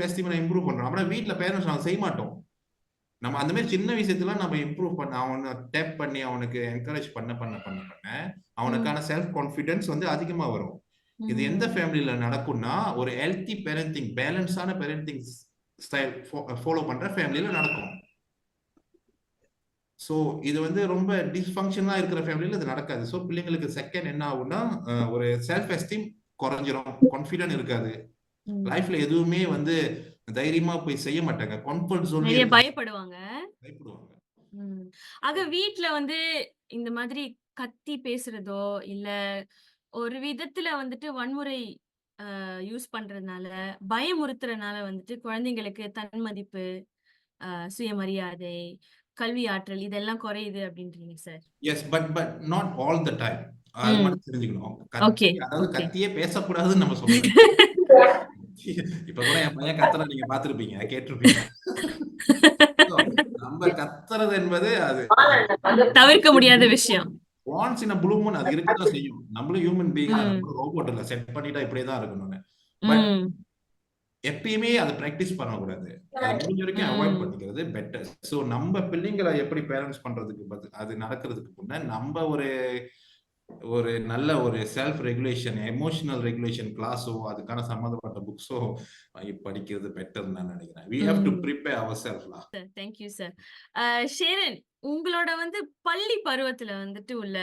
எஸ்டீம் நான் இம்ப்ரூவ் பண்றோம். ஆனா வீட்டுல பேரண்ட்ஸ் நாங்க செய்ய மாட்டோம். நம்ம அந்த மாதிரி சின்ன விஷயத்துல நம்ம இம்ப்ரூவ் பண்ண, அவனை டேப் பண்ணி அவனுக்கு என்கரேஜ் பண்ண அவனுக்கான செல்ஃப் கான்ஃபிடன்ஸ் வந்து அதிகமா வரும். இது எந்த ஃபேமிலியில நடக்கும்னா, ஒரு ஹெல்த்தி பேரண்டிங், பேலன்ஸான பேரண்டிங் ஸ்டைல் ஃபாலோ பண்ற ஃபேமிலியில நடக்கும். ஸோ இது வந்து ரொம்ப டிஸ்ஃபங்க்ஷனா இருக்கிற ஃபேமிலியில இது நடக்காது. ஸோ பிள்ளைங்களுக்கு செகண்ட் என்ன ஆகும்னா, ஒரு செல்ஃப் எஸ்டீம் குறைஞ்சிரும், கான்ஃபிடன்ட் இருக்காது, லைஃப்ல எதுவுமே வந்து தைரியமா போய் செய்ய மாட்டாங்க, கம்ஃபர்ட் ஜோன்லயே பயப்படுவாங்க. ஆக வீட்ல வந்து இந்த மாதிரி கத்தி பேசுறதோ இல்ல ஒரு விதத்துல வந்துட்டு வன்முறை யூஸ் பண்றதுனால, பயமுறுத்துறதுனால வந்துட்டு குழந்தைங்களுக்கு தன்மதிப்பு, சுயமரியாதை, கல்வி ஆற்றல் இதெல்லாம் குறையுது அப்படின்றீங்க sir? Yes, but not all the time. அது மட்டும் தெரிஞ்சுக்கணும். அதாவது கத்தியே பேசக்கூடாதுன்னு நம்ம சொல்றோம். இப்ப கூட என் பையன் கத்துற நீங்க பாத்திருப்பீங்க, கேட்டிருப்பீங்க. நம்ம கத்துறது என்பது அது தவிர்க்க முடியாத விஷயம். Once in a blue moon அது இருக்கதான் செய்யும். நம்மளும் ஹியூமன் பீயிங், ரோபோட் இல்ல செட் பண்ணிட்டா இப்படியே தான் இருக்கணும்னு. பட் எப்பயுமே அதை பிராக்டிஸ் பண்ணக்கூடாது. அது முடிஞ்ச வரைக்கும் அவாய்ட் பண்ணிக்கிறது பெட்டர். ஸோ நம்ம பிள்ளைங்களை எப்படி பேரண்ட்ஸ் பண்றதுக்கு அது நடக்கிறதுக்கு முன்ன நம்ம ஒரு நல்ல ஒரு செல்ஃப் ரெகுலேஷன், எமோஷனல் ரெகுலேஷன் கிளாஸோ அதுக்கான சம்பந்தப்பட்ட புக்ஸோ படிக்கிறது பெட்டர் நான் நினைக்கிறேன். we have to prepare ourselves. Thank you sir. ஷேரன், உங்களோட வந்து பள்ளி பருவத்துல வந்துட்டு உள்ள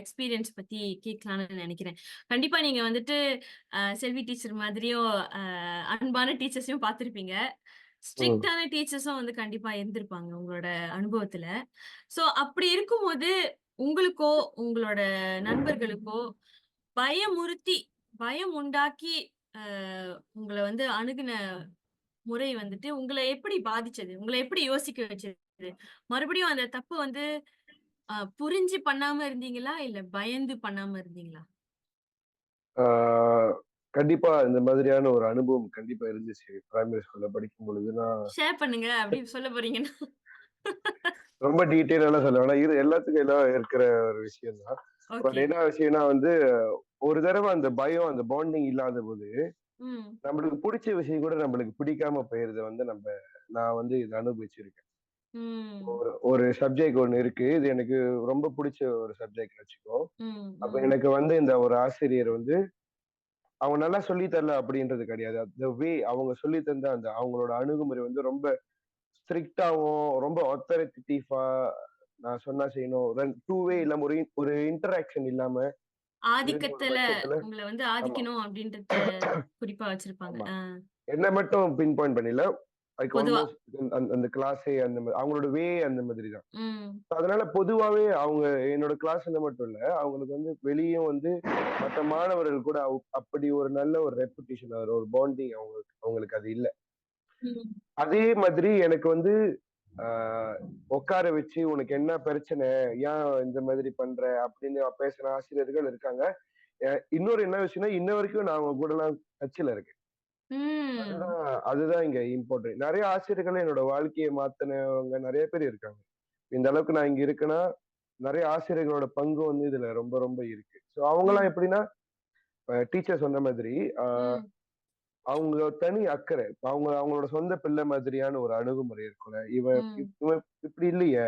எக்ஸ்பீரியன்ஸ் பத்தி கேட்கலாம்னு நினைக்கிறேன். கண்டிப்பா நீங்க வந்துட்டு செல்வி டீச்சர் மாதிரியும் அன்பான டீச்சர்ஸையும் பார்த்திருப்பீங்க, ஸ்ட்ரிக்டான டீச்சர்ஸும் வந்து கண்டிப்பா இருந்திருப்பாங்க உங்களோட அனுபவத்துல. சோ அப்படி இருக்கும்போது உங்களுக்கோ உங்களோட நண்பர்களுக்கோ பயம் உண்டாக்கி உங்களை வந்து அணுகுன முறை வந்துட்டு உங்களை எப்படி பாதிச்சது? உங்களை எப்படி யோசிக்க வச்சது? மறுபடியும் அந்த தப்பு வந்து புரிஞ்சு பண்ணாம இருந்தீங்களா இல்ல பயந்து பண்ணாம இருந்தீங்களா? கண்டிப்பா இந்த மாதிரியான ஒரு அனுபவம் கண்டிப்பா இருந்துச்சு. பிரைமரி ஸ்கூல்ல படிக்கும் பொழுது ஷேர் பண்ணுங்க. அப்படி சொல்ல போறீங்கன்னா ரொம்ப டீட்டெயிலா சொல்ல வேணாம். இது எல்லாத்துக்கும் எல்லாம் இருக்கிற ஒரு விஷயம் தான். பட் என்ன விஷயம்னா வந்து ஒரு தடவை அந்த பயம், அந்த பாண்டிங் இல்லாத போது நம்மளுக்கு பிடிச்ச விஷயம் கூட நம்மளுக்கு பிடிக்காம போயிருது வந்து நான் வந்து இதை அனுபவிச்சிருக்கேன். ஒரு சப்ஜெக்ட் ஒண்ணு இருக்கு, இது எனக்கு ரொம்ப பிடிச்ச ஒரு சப்ஜெக்ட் வச்சுக்கோ. அப்ப எனக்கு வந்து இந்த ஒரு ஆசிரியர் வந்து அவங்க நல்லா சொல்லி தரல அப்படின்றது கிடையாது. அந்த வே அவங்க சொல்லி தந்த அந்த அவங்களோட அணுகுமுறை வந்து ரொம்ப ஸ்ட்ரிக்டாவும் ரொம்ப ஆத்தரிட்டிவா, நான் சொன்னா செய்யணும், டூ வே இல்லாம ஒரு இன்டராக்ஷன் இல்லாம ஆதிக்கத்துல உங்களை வந்து ஆதிக்கணும் அப்படின்றத குறிப்பா வச்சிருப்பாங்க. என்ன மட்டும் பின் பாயிண்ட் பண்ணல, அந்த கிளாஸே அவங்களோட வே அந்த மாதிரி தான். அதனால பொதுவாவே அவங்க என்னோட கிளாஸ்ல மட்டும் இல்ல, அவங்களுக்கு வந்து வெளியும் வந்து மற்ற மாணவர்கள் கூட அப்படி ஒரு நல்ல ஒரு ரெப்புடேஷன், ஒரு பாண்டிங் அவங்களுக்கு அது இல்ல. அதே மாதிரி எனக்கு வந்து உட்கார வச்சு உனக்கு என்ன பிரச்சனை, ஏன் இந்த மாதிரி பண்ற அப்படின்னு பேசுற ஆசிரியர்கள் இருக்காங்க. இன்னொரு என்ன விஷயம்னா, இன்ன வரைக்கும் நான் அவங்க கூட எல்லாம் டச்ல இருக்கேன். அதுதான் இங்க இம்பார்ட்டன்ட். நிறைய ஆசிரியர்கள் என்னோட வாழ்க்கையை மாத்தினவங்க நிறைய பேர் இருக்காங்க. இந்த அளவுக்கு நான் இங்க இருக்கேன்னா நிறைய ஆசிரியர்களோட பங்கு வந்து இதுல ரொம்ப ரொம்ப இருக்கு. ஸோ அவங்கெல்லாம் எப்படின்னா, டீச்சர் சொன்ன மாதிரி அவங்க தனி அக்கறை, அவங்களோட சொந்த பிள்ளை மாதிரியான ஒரு அணுகுமுறை இருக்கும்ல. இவன் இப்படி இல்லையே,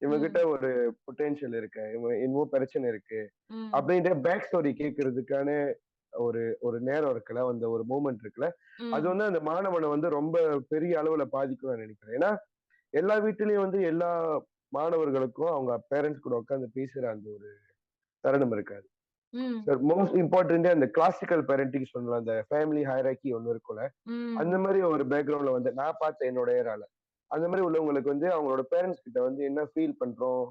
இவங்கிட்ட ஒரு பொட்டென்ஷியல் இருக்கு, இவன் இன்னும் பிரச்சனை இருக்கு அப்படின்ற பேக் ஸ்டோரி கேட்கறதுக்கான ஒரு நேரம் இருக்குல்ல, அந்த ஒரு மூமெண்ட் இருக்குல்ல, அது வந்து அந்த மாணவனை வந்து ரொம்ப பெரிய அளவுல பாதிக்கும் நினைக்கிறேன். ஏன்னா எல்லா வீட்டுலயும் வந்து எல்லா மாணவர்களுக்கும் அவங்க பேரண்ட்ஸ் கூட உட்காந்து பேசுற அந்த ஒரு தருணம் இருக்காது. ம். சார் மோஸ்ட் இம்பார்ட்டன்ட் அந்த கிளாசிக்கல் பேரண்டிங் சொல்லலாம், அந்த ஃபேமிலி ஹைரார்கி ஒன்று இருக்கும்ல, அந்த ம். மாதிரி ஒரு பேக்ரவுண்ட்ல வந்து நான் பார்த்த என்னோட ஏரால அந்த மாதிரி உள்ளவங்களுக்கு வந்து அவங்களோட பேரண்ட்ஸ் கிட்ட வந்து என்ன ஃபீல் பண்றோம்,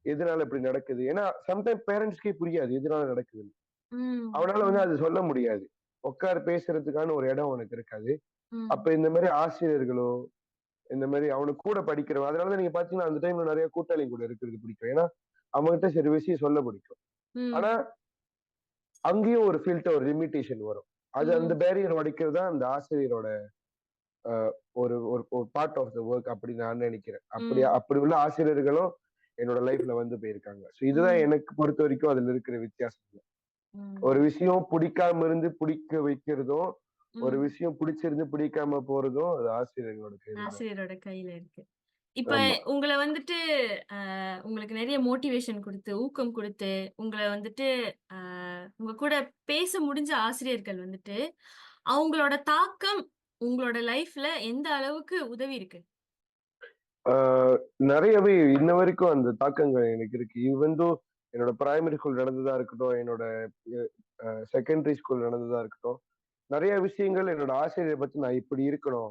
எதனால இப்படி நடக்குது, ஏன்னா சம்டைம் பேரண்ட்ஸ்க்கே புரியாது எதனால நடக்குது, ம். அவனால வந்து ம். அது சொல்ல முடியாது, உட்கார் பேசுறதுக்கான ஒரு இடம் உனக்கு இருக்காது. அப்ப ம். இந்த மாதிரி ஆசிரியர்களோ இந்த மாதிரி அவனுக்கு கூட படிக்கிறவன், அதனாலதான் நீங்க பாத்தீங்கன்னா அந்த டைம்ல நிறைய கூட்டாளி கூட இருக்கிறது பிடிக்கும், ஏன்னா அவங்ககிட்ட சரி விஷயம் சொல்ல பிடிக்கும். ஆனா ம். அங்கேயும் ஒரு ஃபில்டர், ஒரு லிமிட்டேஷன் வரும். அது அந்த ம். பேரியர் உடைக்கிறது தான் அந்த ஆசிரியரோட ஒரு ஒரு ஒரு பார்ட் ஆஃப் த ஒர்க் அப்படி நான் நினைக்கிறேன். அப்படி ம். அப்படி உள்ள ஆசிரியர்களும் என்னோட லைஃப்ல வந்து போயிருக்காங்க. ஸோ இதுதான் ம். எனக்கு பொறுத்த வரைக்கும் அதுல இருக்கிற வித்தியாசம். ஒரு ம். விஷயம் பிடிக்காம இருந்து பிடிக்க வைக்கிறதும், ஒரு ம். விஷயம் பிடிச்சிருந்து பிடிக்காம போறதும் அது ஆசிரியர்களோட கையில தான். ஆசிரியரோட கையில இருக்கு. இப்ப ஆமா. உங்கள வந்துட்டு அ உங்களுக்கு நெறைய மோட்டிவேஷன் குடுத்து, ஊக்கம் குடுத்து, உங்கள வந்துட்டு அ உங்க கூட பேச முடிஞ்ச ஆசிரியர்கள் வந்துட்டு, அவங்களோட தாக்கம் உங்களோட லைஃப்ல எந்த அளவுக்கு உதவி இருக்கு? நிறையவே இன்ன வரைக்கும் அந்த தாக்கங்கள் எனக்கு இருக்கு. ஈவன் தோ என்னோட பிரைமரி ஸ்கூல் நடந்ததா இருக்கட்டும், என்னோட செகண்டரி ஸ்கூல் நடந்ததா இருக்கட்டும், நிறைய விஷயங்கள் என்னோட ஆசிரியரை பத்தி நான் இப்படி இருக்கணும்,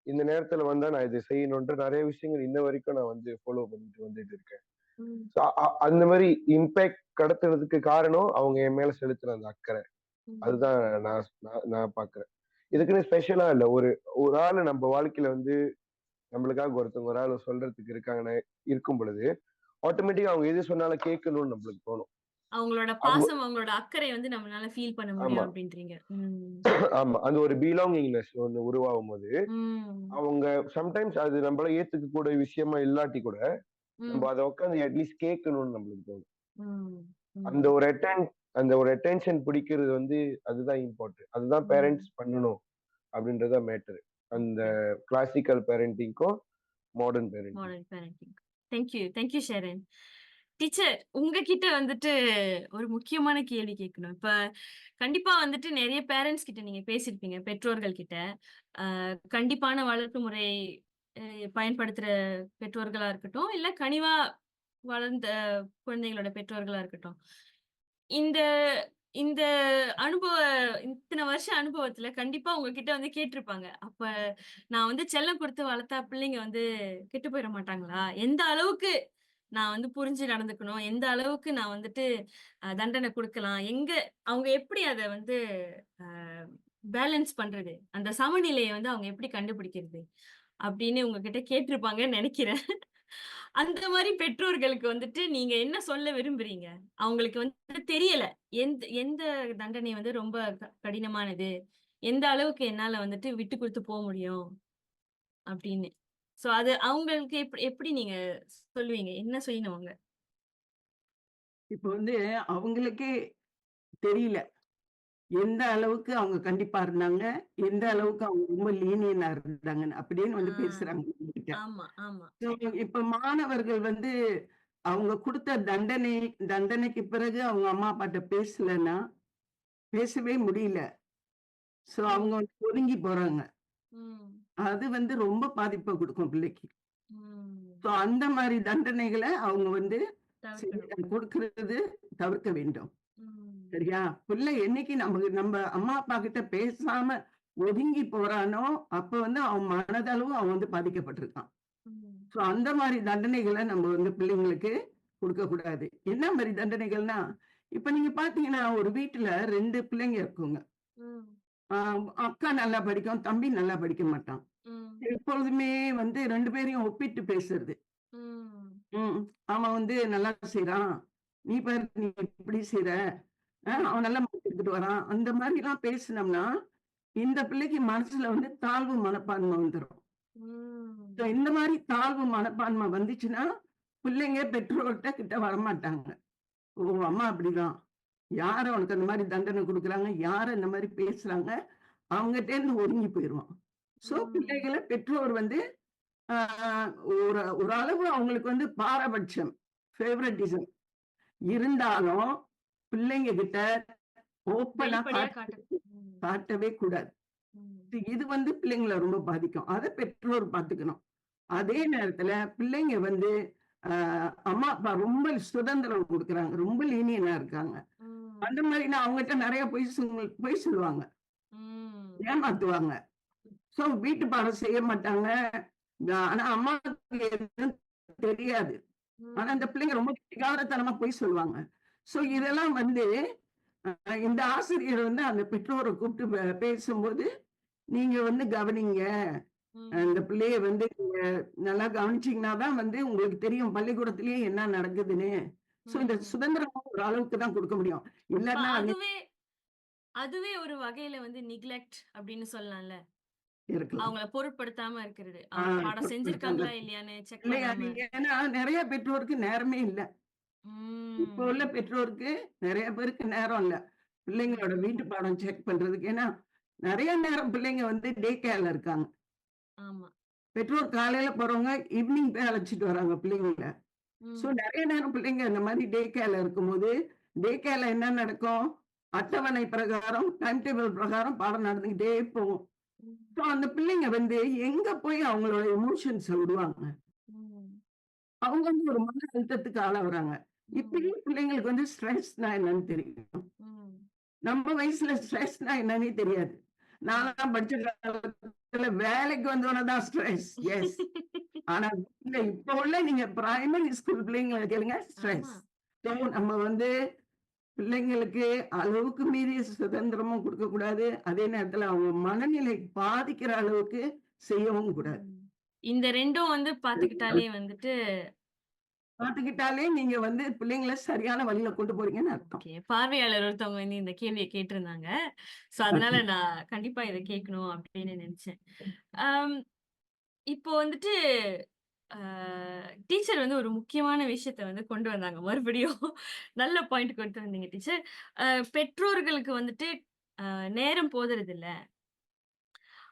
இந்த நேரத்துல வந்தா நான் இதை செய்யணும்ன்ற நிறைய விஷயங்கள் இன்ன வரைக்கும் நான் வந்து ஃபாலோ பண்ணிட்டு வந்துட்டு இருக்கேன். ம். So, அந்த மாதிரி இம்பேக்ட் கடத்துறதுக்கு காரணம் அவங்க என் மேல செலுத்துற அந்த அக்கறை. ம். அதுதான் நான் நான் நான் பாக்குறேன். இதுக்குன்னு ஸ்பெஷலா இல்ல. ஒரு ஒரு ஆளு நம்ம வாழ்க்கையில வந்து நம்மளுக்காக ஒருத்தவங்க ஒரு ஆள் சொல்றதுக்கு இருக்காங்கன்னு இருக்கும் பொழுது, ஆட்டோமேட்டிக்கா அவங்க எது சொன்னாலும் கேட்கணும்னு நம்மளுக்கு தோணும். அவங்களோட அவங்க பாசம், அவங்களோட அக்கறை வந்து நம்மளால ஃபீல் பண்ண ஆமா, முடியும் அப்டின்றீங்க. ம். ஆமா. அந்த ஒரு பிலாங்கிங்னஸ் ஒண்ணு உருவாகும்போது, ம். அவங்க சம்டைம்ஸ் அது நம்மளால ஏத்துக்கக்கூடிய விஷயமா இல்லாட்டி கூட, நம்ம ம். அத உட்கார்ந்து அட்லீஸ்ட் கேட்கணும்னு நம்மளுக்கு தோணும். ம். அந்த ம். ஒரு அந்த ஒரு அட்டென்ஷன் பிடிக்கிறது வந்து அதுதான் இம்பார்ட்டன்ட். அதுதான் ம். பேரண்ட்ஸ் பண்ணணும் அப்படின்றது தான் மேட்டர். அந்த ஓகே. கிளாசிக்கல் பேரண்டிங்க்கும் modern parenting. Modern parenting. Thank you Sherin. Teacher உங்ககிட்ட வந்துட்டு ஒரு முக்கியமான கேள்வி கேட்கணும். இப்ப கண்டிப்பா வந்துட்டு நெறைய பேரண்ட்ஸ் கிட்ட நீங்க பேசியிருப்பீங்க, பெற்றோர்கள் கிட்ட. கண்டிப்பான வளர்ப்பு முறை அ பயன்படுத்துற பெற்றோர்களா இருக்கட்டும், இல்ல கனிவா வளர்ந்த குழந்தைகளோட பெற்றோர்களா இருக்கட்டும். இந்த இந்த அனுபவ இத்தன வருஷ அனுபவத்துல கண்டிப்பா உங்ககிட்ட வந்து கேட்டிருப்பாங்க. அப்ப நான் வந்து செல்லம் குடுத்து வளர்த்தா பிள்ளைங்க வந்து கெட்டு போயிற மாட்டாங்களா? எந்த அளவுக்கு நான் வந்து புரிஞ்சு நடந்துக்கணும்? எந்த அளவுக்கு நான் வந்துட்டு தண்டனை குடுக்கலாம்? அவங்க எப்படி அத வந்து அ பேலன்ஸ் பண்றது? அந்த சமநிலைய வந்து அவங்க எப்படி கண்டுபிடிக்கிறது? அப்படின்னு உங்ககிட்ட கேட்டிருப்பாங்கன்னு நெனைக்கிறேன். அந்த மாரி பெற்றோர்களுக்கு வந்துட்டு நீங்க என்ன சொல்ல விரும்புறீங்க? அவங்களுக்கு வந்து தெரியல. எந்த தண்டனை வந்து ரொம்ப கடினமானது? எந்த அளவுக்கு என்னால வந்துட்டு விட்டு குடுத்து போ முடியும்? அப்படின்னு. சோ அது அவங்களுக்கு எப்படி நீங்க சொல்லுவீங்க? என்ன செய்யணும் அவங்க? இப்ப வந்து அவங்களுக்கே தெரியல. எந்த அளவுக்கு அவங்க கண்டிப்பா இருந்தாங்க, எந்த ம். அளவுக்கு அவங்க ரொம்ப லீனியன்ட்டா இருந்தாங்கன்னு அப்படின்னு ஆ. வந்து பேசுறாங்க என்கிட்ட. ஆமா, ஆமா. ஸோ இப்ப மாணவர்கள் வந்து அவங்க குடுத்த தண்டனைக்கு பிறகு அவங்க அம்மா அப்பாட்ட பேசலன்னா, பேசவே முடியல. ஸோ அவங்க ம். வந்து ஒதுங்கி போறாங்க. ம். அது வந்து ரொம்ப பாதிப்ப குடுக்கும் பிள்ளைக்கு. ம். ஸோ அந்த மாரி தண்டனைகள அவங்க வந்து தவிர்க்கணும். கொடுக்கிறது தவிர்க்க வேண்டும். ம். சரியா? பிள்ளை என்னைக்கு நம்ம அம்மா, அப்பா கிட்ட பேசாம ஒதுங்கி போறானோ, அப்ப வந்து அவன் மனதளவு அவன் வந்து பாதிக்கப்பட்டிருக்கான். ம். ஸோ அந்த மாரி தண்டனைகள நம்ம வந்து பிள்ளைங்களுக்கு குடுக்கக்கூடாது. என்ன மாரி தண்டனைகள்னா, இப்ப நீங்க பார்த்தீங்கன்னா, ஒரு வீட்ல 2 பிள்ளைங்க இருக்குங்க. ம். ஆ அக்கா நல்லா படிக்கும், தம்பி நல்லா படிக்க மாட்டான். ம். எப்பொழுதுமே வந்து 2 பேரையும் ஒப்பிட்டு பேசுறது. ம். ம். அவன் வந்து நல்லா செய்றான். நீ பாரு நீ இப்படி செய்ற. ம். அவன் நல்ல மார்க் எடுத்துட்டு வரான். அந்த மாரிலாம் பேசுனோம்னா, இந்த பிள்ளைக்கு மனசுல வந்து தாழ்வு மனப்பான்மை வந்துரும். ஸோ ம். இந்த மாரி தாழ்வு மனப்பான்மை வந்துச்சுன்னா, பிள்ளைங்க பெற்றோர்ட்ட கிட்ட வரமாட்டாங்க. ஓ! அம்மா அப்படிதான். யாரு அவனுக்கு அந்த மாரி தண்டனை குடுக்குறாங்க? யாரு இந்த மாரி பேசுறாங்க? அவங்கட்டேருந்து ஒதுங்கி போயிருவான். ஸோ ம். பிள்ளைகள பெற்றோர் வந்து ஆ ஒரு ஒரு அளவு அவங்களுக்கு வந்து பாரபட்சம், ஃபேவரட்டிசம் இருந்தாலும், பிள்ளைங்க கிட்ட ஓப்பனா வெளிப்படையா காட்டணும். ம். காட்டவே கூடாது. ம். இது வந்து பிள்ளைங்கள ரொம்ப பாதிக்கும். அத பெற்றோர் பார்த்துக்கணும். அதே ம். நேரத்துல பிள்ளைங்க வந்து அ அம்மா, அப்பா ரொம்ப சுதந்திரம் குடுக்குறாங்க. ரொம்ப லீனியனா இருக்காங்க. அந்த மாதிரினா அவங்ககிட்ட நிறைய பொய் சொல்லுவாங்க, ம். ஏமாத்துவாங்க. சோ வீட்டு பாடம் செய்ய மாட்டாங்க. ஆனா அம்மாவுக்கு எதுவும் தெரியாது. ஆனா அந்த ம். பிள்ளைங்க ரொம்ப கெட்டிக்காரத்தனமா பொய் சொல்லுவாங்க. சோ இதெல்லாம் வந்து இந்த ஆசிரியர் வந்து அந்த பெற்றோர கூப்பிட்டு பேசும்போது, "நீங்க வந்து கவனிங்க. இந்த ம். பிள்ளைய வந்து நீங்க நல்லா கவனிச்சீங்கன்னா தான் வந்து உங்களுக்கு தெரியும் பள்ளிக்கூடத்திலேயே என்ன நடக்குதுன்னு." சோ இந்த ம். சுதந்திரம் ஒரு அளவுக்கு தான் குடுக்க முடியும். அப்ப இல்லன்னா அது அதுவே அதுவே ஒரு வகையில வந்து நிக்லெக்ட் அப்படின்னு சொல்லலாம்ல. இருக்கலாம். அவங்கள பொருட்படுத்தாம இருக்கிறது. ஆ அவங்க பாடம் பொருட்படுத்தாம செஞ்சிருக்காங்களா இருக்கு. இல்லையான்னு செக் இல்லையா பண்ணாம. நீங்க ஏன்னா நெறைய பெற்றோருக்கு நேரமே இல்ல. இப்போ உள்ள ம். பெற்றோருக்கு நெறைய பேருக்கு நேரம் இல்ல. பிள்ளைங்களோட ம். வீட்டு பாடம் செக் பண்றதுக்கு. ஏன்னா, நெறைய நேரம் பிள்ளைங்க வந்து டே கேர்ல இருக்காங்க. ஆமா. பெற்றோர் காலையில போறவங்க ஈவினிங் போய் அழைச்சுட்டு வராங்க பிள்ளைங்கள. சோ ம். நெறைய நேரம் பிள்ளைங்க இந்த மாரி டே கேர்ல இருக்கும்போது, டே கேர்ல என்ன நடக்கும்? அட்டவணை பிரகாரம், டைம் டேபிள் பிரகாரம் பாடம் நடந்துகிட்டே போகும். ம். சோ அந்த பிள்ளைங்க வந்து எங்க போய் அவங்களோட எமோஷன்ஸ விடுவாங்க? ம். அவங்க வந்து ஒரு மன அழுத்தத்துக்கு ஆளாவுறாங்க. ம். இப்பயே பிள்ளைங்களுக்கு வந்து ஸ்ட்ரெஸ்னா என்னன்னு தெரியும். ம். நம்ம வயசுல ஸ்ட்ரெஸ்னா என்னன்னே தெரியாது. ஆமா. நான்லாம் படிச்ச காலத்துல வேலைக்கு வந்தோனே தான் ஸ்ட்ரெஸ். எஸ். ஆனா இல்ல இப்ப உள்ள நீங்க பிரைமரி ஸ்கூல் பிள்ளைங்கள கேளுங்க ஸ்ட்ரெஸ். ஆமா. ஸோ நம்ம வந்து பிள்ளைங்களுக்கு அளவுக்கு மீறிய சுதந்திரமும் குடுக்கக்கூடாது. அதே நேரத்துல அவங்க மனநிலை பாதிக்கிற அளவுக்கு செய்யவும் கூடாது. ம். இந்த 2ம் வந்து பாத்துக்கிட்டாலே வந்துட்டு பாத்துக்கிட்டாலே நீங்க வந்து பிள்ளைங்கள சரியான வழியில கொண்டு போறீங்கன்னு அர்த்தம். ஓகே. பார்வையாளர் ஒருத்தவங்க வந்து இந்த கேள்விய கேட்டிருந்தாங்க. ஸோ அதனால நான் கண்டிப்பா இத கேட்கணும் அப்படின்னு நெனச்சேன். அம் இப்போ வந்துட்டு அ டீச்சர் வந்து ஒரு முக்கியமான விஷயத்த வந்து கொண்டு வந்தாங்க மறுபடியும். நல்ல பாயிண்ட் கொண்டு வந்தீங்க டீச்சர். அ பெற்றோர்களுக்கு வந்துட்டு நேரம் போதுறதில்ல.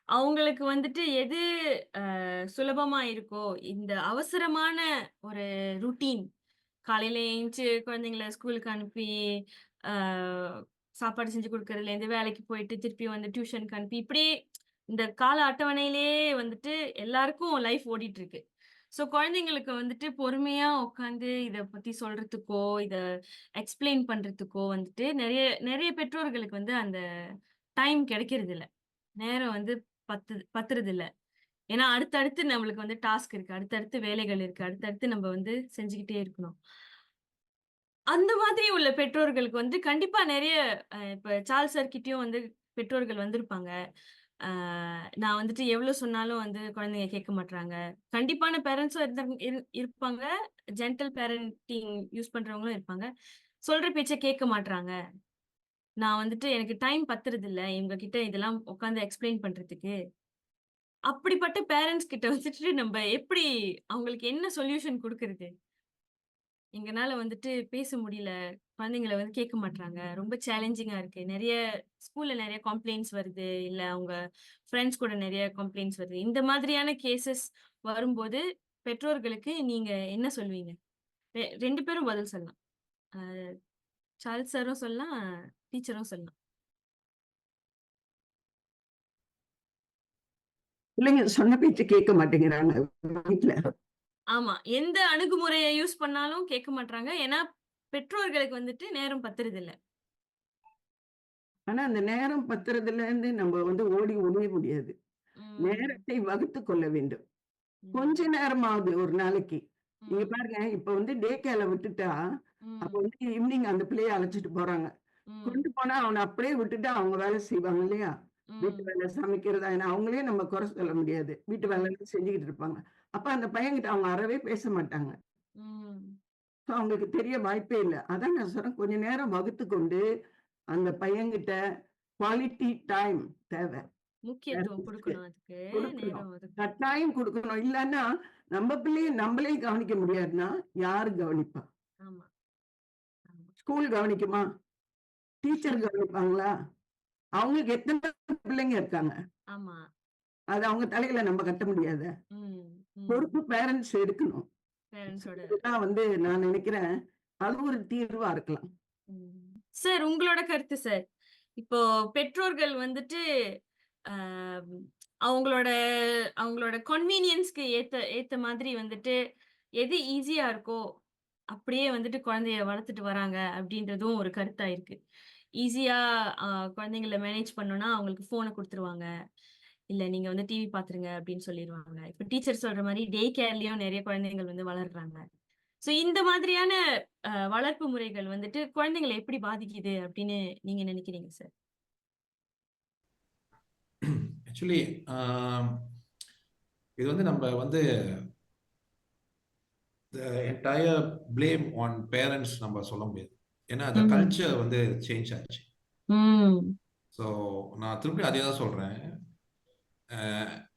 அவங்களுக்கு வந்துட்டு எது சுலபமா இருக்கோ, இந்த அவசரமான ஒரு ரூட்டீன் காலையில எந்திச்சு குழந்தைங்கள ஸ்கூலுக்கு அனுப்பி, ஆ சாப்பாடு செஞ்சு குடுக்கறதுலேருந்து, வேலைக்கு போயிட்டு திருப்பி வந்து டியூஷனுக்கு அனுப்பி, இப்படியே இந்த கால அட்டவணையிலேயே வந்துட்டு எல்லாருக்கும் லைஃப் ஓடிட்டு இருக்கு. ஸோ குழந்தைங்களுக்கு வந்துட்டு பொறுமையா உட்காந்து இத பத்தி சொல்றதுக்கோ, இத எக்ஸ்ப்ளைன் பண்றதுக்கோ வந்துட்டு நெறைய நெறைய பெற்றோர்களுக்கு வந்து அந்த டைம் கிடைக்கிறதில்ல. நேரம் வந்து பத்துறதில்ல. ஏன்னா அடுத்தடுத்து நம்மளுக்கு வந்து டாஸ்க் இருக்கு. அடுத்தடுத்து வேலைகள் இருக்கு. அடுத்தடுத்து நம்ம வந்து செஞ்சுகிட்டே இருக்கணும். அந்த மாதிரி உள்ள பெற்றோர்களுக்கு வந்து கண்டிப்பா நெறைய இப்ப சார்ல்ஸ் சார் கிட்டயும் வந்து பெற்றோர்கள் வந்திருப்பாங்க. ஆ நான் வந்துட்டு எவ்ளோ சொன்னாலும் வந்து குழந்தைங்க கேட்க மாட்றாங்க. கண்டிப்பான பேரண்ட்ஸும் இருப்பாங்க. ஜென்டில் பேரண்டிங் யூஸ் பண்றவங்களும் இருப்பாங்க. சொல்ற பேச்ச கேட்க மாட்றாங்க. நான் வந்துட்டு எனக்கு டைம் பத்துறதில்ல. இவங்க கிட்ட இதெல்லாம் உட்கார்ந்து எக்ஸ்ப்ளைன் பண்றதுக்கு. அப்படிப்பட்ட பேரண்ட்ஸ் கிட்ட வந்துட்டு நம்ப எப்படி அவங்களுக்கு என்ன சொல்யூஷன் குடுக்குறது? எங்கனால வந்துட்டு பேச முடியல. குழந்தைங்கள வந்து கேட்க மாட்றாங்க. ரொம்ப சேலஞ்சிங்கா இருக்கு. ஸ்கூல்ல நெறைய கம்ப்ளைண்ட்ஸ் வருது. இல்ல அவங்க ஃப்ரெண்ட்ஸ் கூட நெறைய கம்ப்ளைண்ட்ஸ் வருது. இந்த மாதிரியான கேஸஸ் வரும்போது, பெற்றோர்களுக்கு நீங்க என்ன சொல்வீங்க? 2 பேரும் பதில் சொல்லலாம். அ சார்ல்ஸ் சாரும் சொல்லலாம், டீச்சரும் சொல்லலாம். பிள்ளைங்க சொன்ன பேச்ச கேட்க மாட்டேங்கிறாங்க வீட்ல. ஆமா. எந்த அணுகுமுறைய யூஸ் பண்ணாலும் கேட்க மாட்றாங்க. ஏன்னா, பெற்றோர்களுக்கு வந்துட்டு நேரம் பத்துறதில்ல. ஆனா அந்த நேரம் பத்துறதுலேருந்து நம்ம வந்து ஓடி ஒளிய முடியாது. ம். நேரத்தை வகுத்துக் கொள்ள வேண்டும். கொஞ்ச ம். நேரமாவது ஒரு நாளைக்கு. நீங்க ம். பாருங்க, இப்ப வந்து டே கேர்ல விட்டுட்டா, அப்ப ம். வந்து ஈவ்னிங் அந்த பிள்ளைய அழைச்சுட்டு போறாங்க. ம். கொண்டு போனா அவன அப்படியே விட்டுட்டு அவங்க வேலை செய்வாங்க இல்லையா? வீட்டு ம். வேலை சமைக்கிறதா ஏன்னா அவங்களே நம்ம குறை சொல்ல முடியாது. வீட்டு ம். வேலைலாம் செஞ்சுகிட்டு இருப்பாங்க. அப்ப அந்த பையன்கிட்ட அவங்க அறவே பேச மாட்டாங்க. ம். ஸோ அவங்களுக்கு தெரிய வாய்ப்பே இல்ல. அதான் நான் சொல்றேன், கொஞ்ச நேரம் வகுத்துக்கொண்டு, அந்த பையன்கிட்ட குவாலிட்டி டைம் தேவை. முக்கியத்துவம் பேரண்ட்ஸ்க்கு குடுக்கணும் அதுக்கு. குடுக்கணும். நேரம் ஒதுக்கணும். கட்டாயம் குடுக்கணும். இல்லன்னா, நம்ம பிள்ளைய நம்மளே கவனிக்க முடியாதுன்னா, யாரு கவனிப்பா? ஆமா, ஆமா. ஸ்கூல் கவனிக்குமா? டீச்சர் கவனிப்பாங்களா? அவங்களுக்கு எத்தன பிள்ளைங்க இருக்காங்க? ஆமா. அது அவங்க தலையில நம்ம கட்ட முடியாதே! ம். ம். பொறுப்பு பேரண்ட்ஸ் எடுக்கணும். ஸோ பேரண்ட்ஸோட இதுதான் வந்து நான் நினைக்கிறேன், அது ஒரு தீர்வா இருக்கலாம். ம். சார் உங்களோட கருத்து சார். இப்போ பெற்றோர்கள் வந்துட்டு அ அவங்களோட அவங்களோட கன்வீனியன்ஸ்க்கு ஏத்த ஏத்த மாதிரி வந்துட்டு எது ஈஸியா இருக்கோ அப்படியே வந்துட்டு குழந்தைய வளர்த்துட்டு வராங்க அப்படின்றதும் ஒரு கருத்தா இருக்கு. ஈஸியா குழந்தைங்கள மேனேஜ் பண்ணணும்னா அவங்களுக்கு ஃபோன குடுத்துருவாங்க. இல்ல நீங்க வந்து டிவி பாத்துருங்க அப்படின்னு சொல்லிருவாங்க. இப்ப டீச்சர் சொல்ற மாரி டே கேர்லயும் நெறைய குழந்தைகள் வந்து வளர்றாங்க. சோ இந்த மாதிரியான வளர்ப்பு முறைகள் வந்துட்டு குழந்தைங்கள எப்படி பாதிக்குது அப்படின்னு நீங்க நினைக்கிறீங்க சார்? ஆக்சுவலி இது வந்து நம்ம வந்து என்டையர் பிளேம் ஆன் பேரண்ட்ஸ் நம்ம சொல்ல முடியாது. ஏன்னா அந்த ம். கல்ச்சர் வந்து சேஞ்ச் ஆச்சு. ம். ஸோ நான் திருப்பி அதே தான் சொல்றேன்.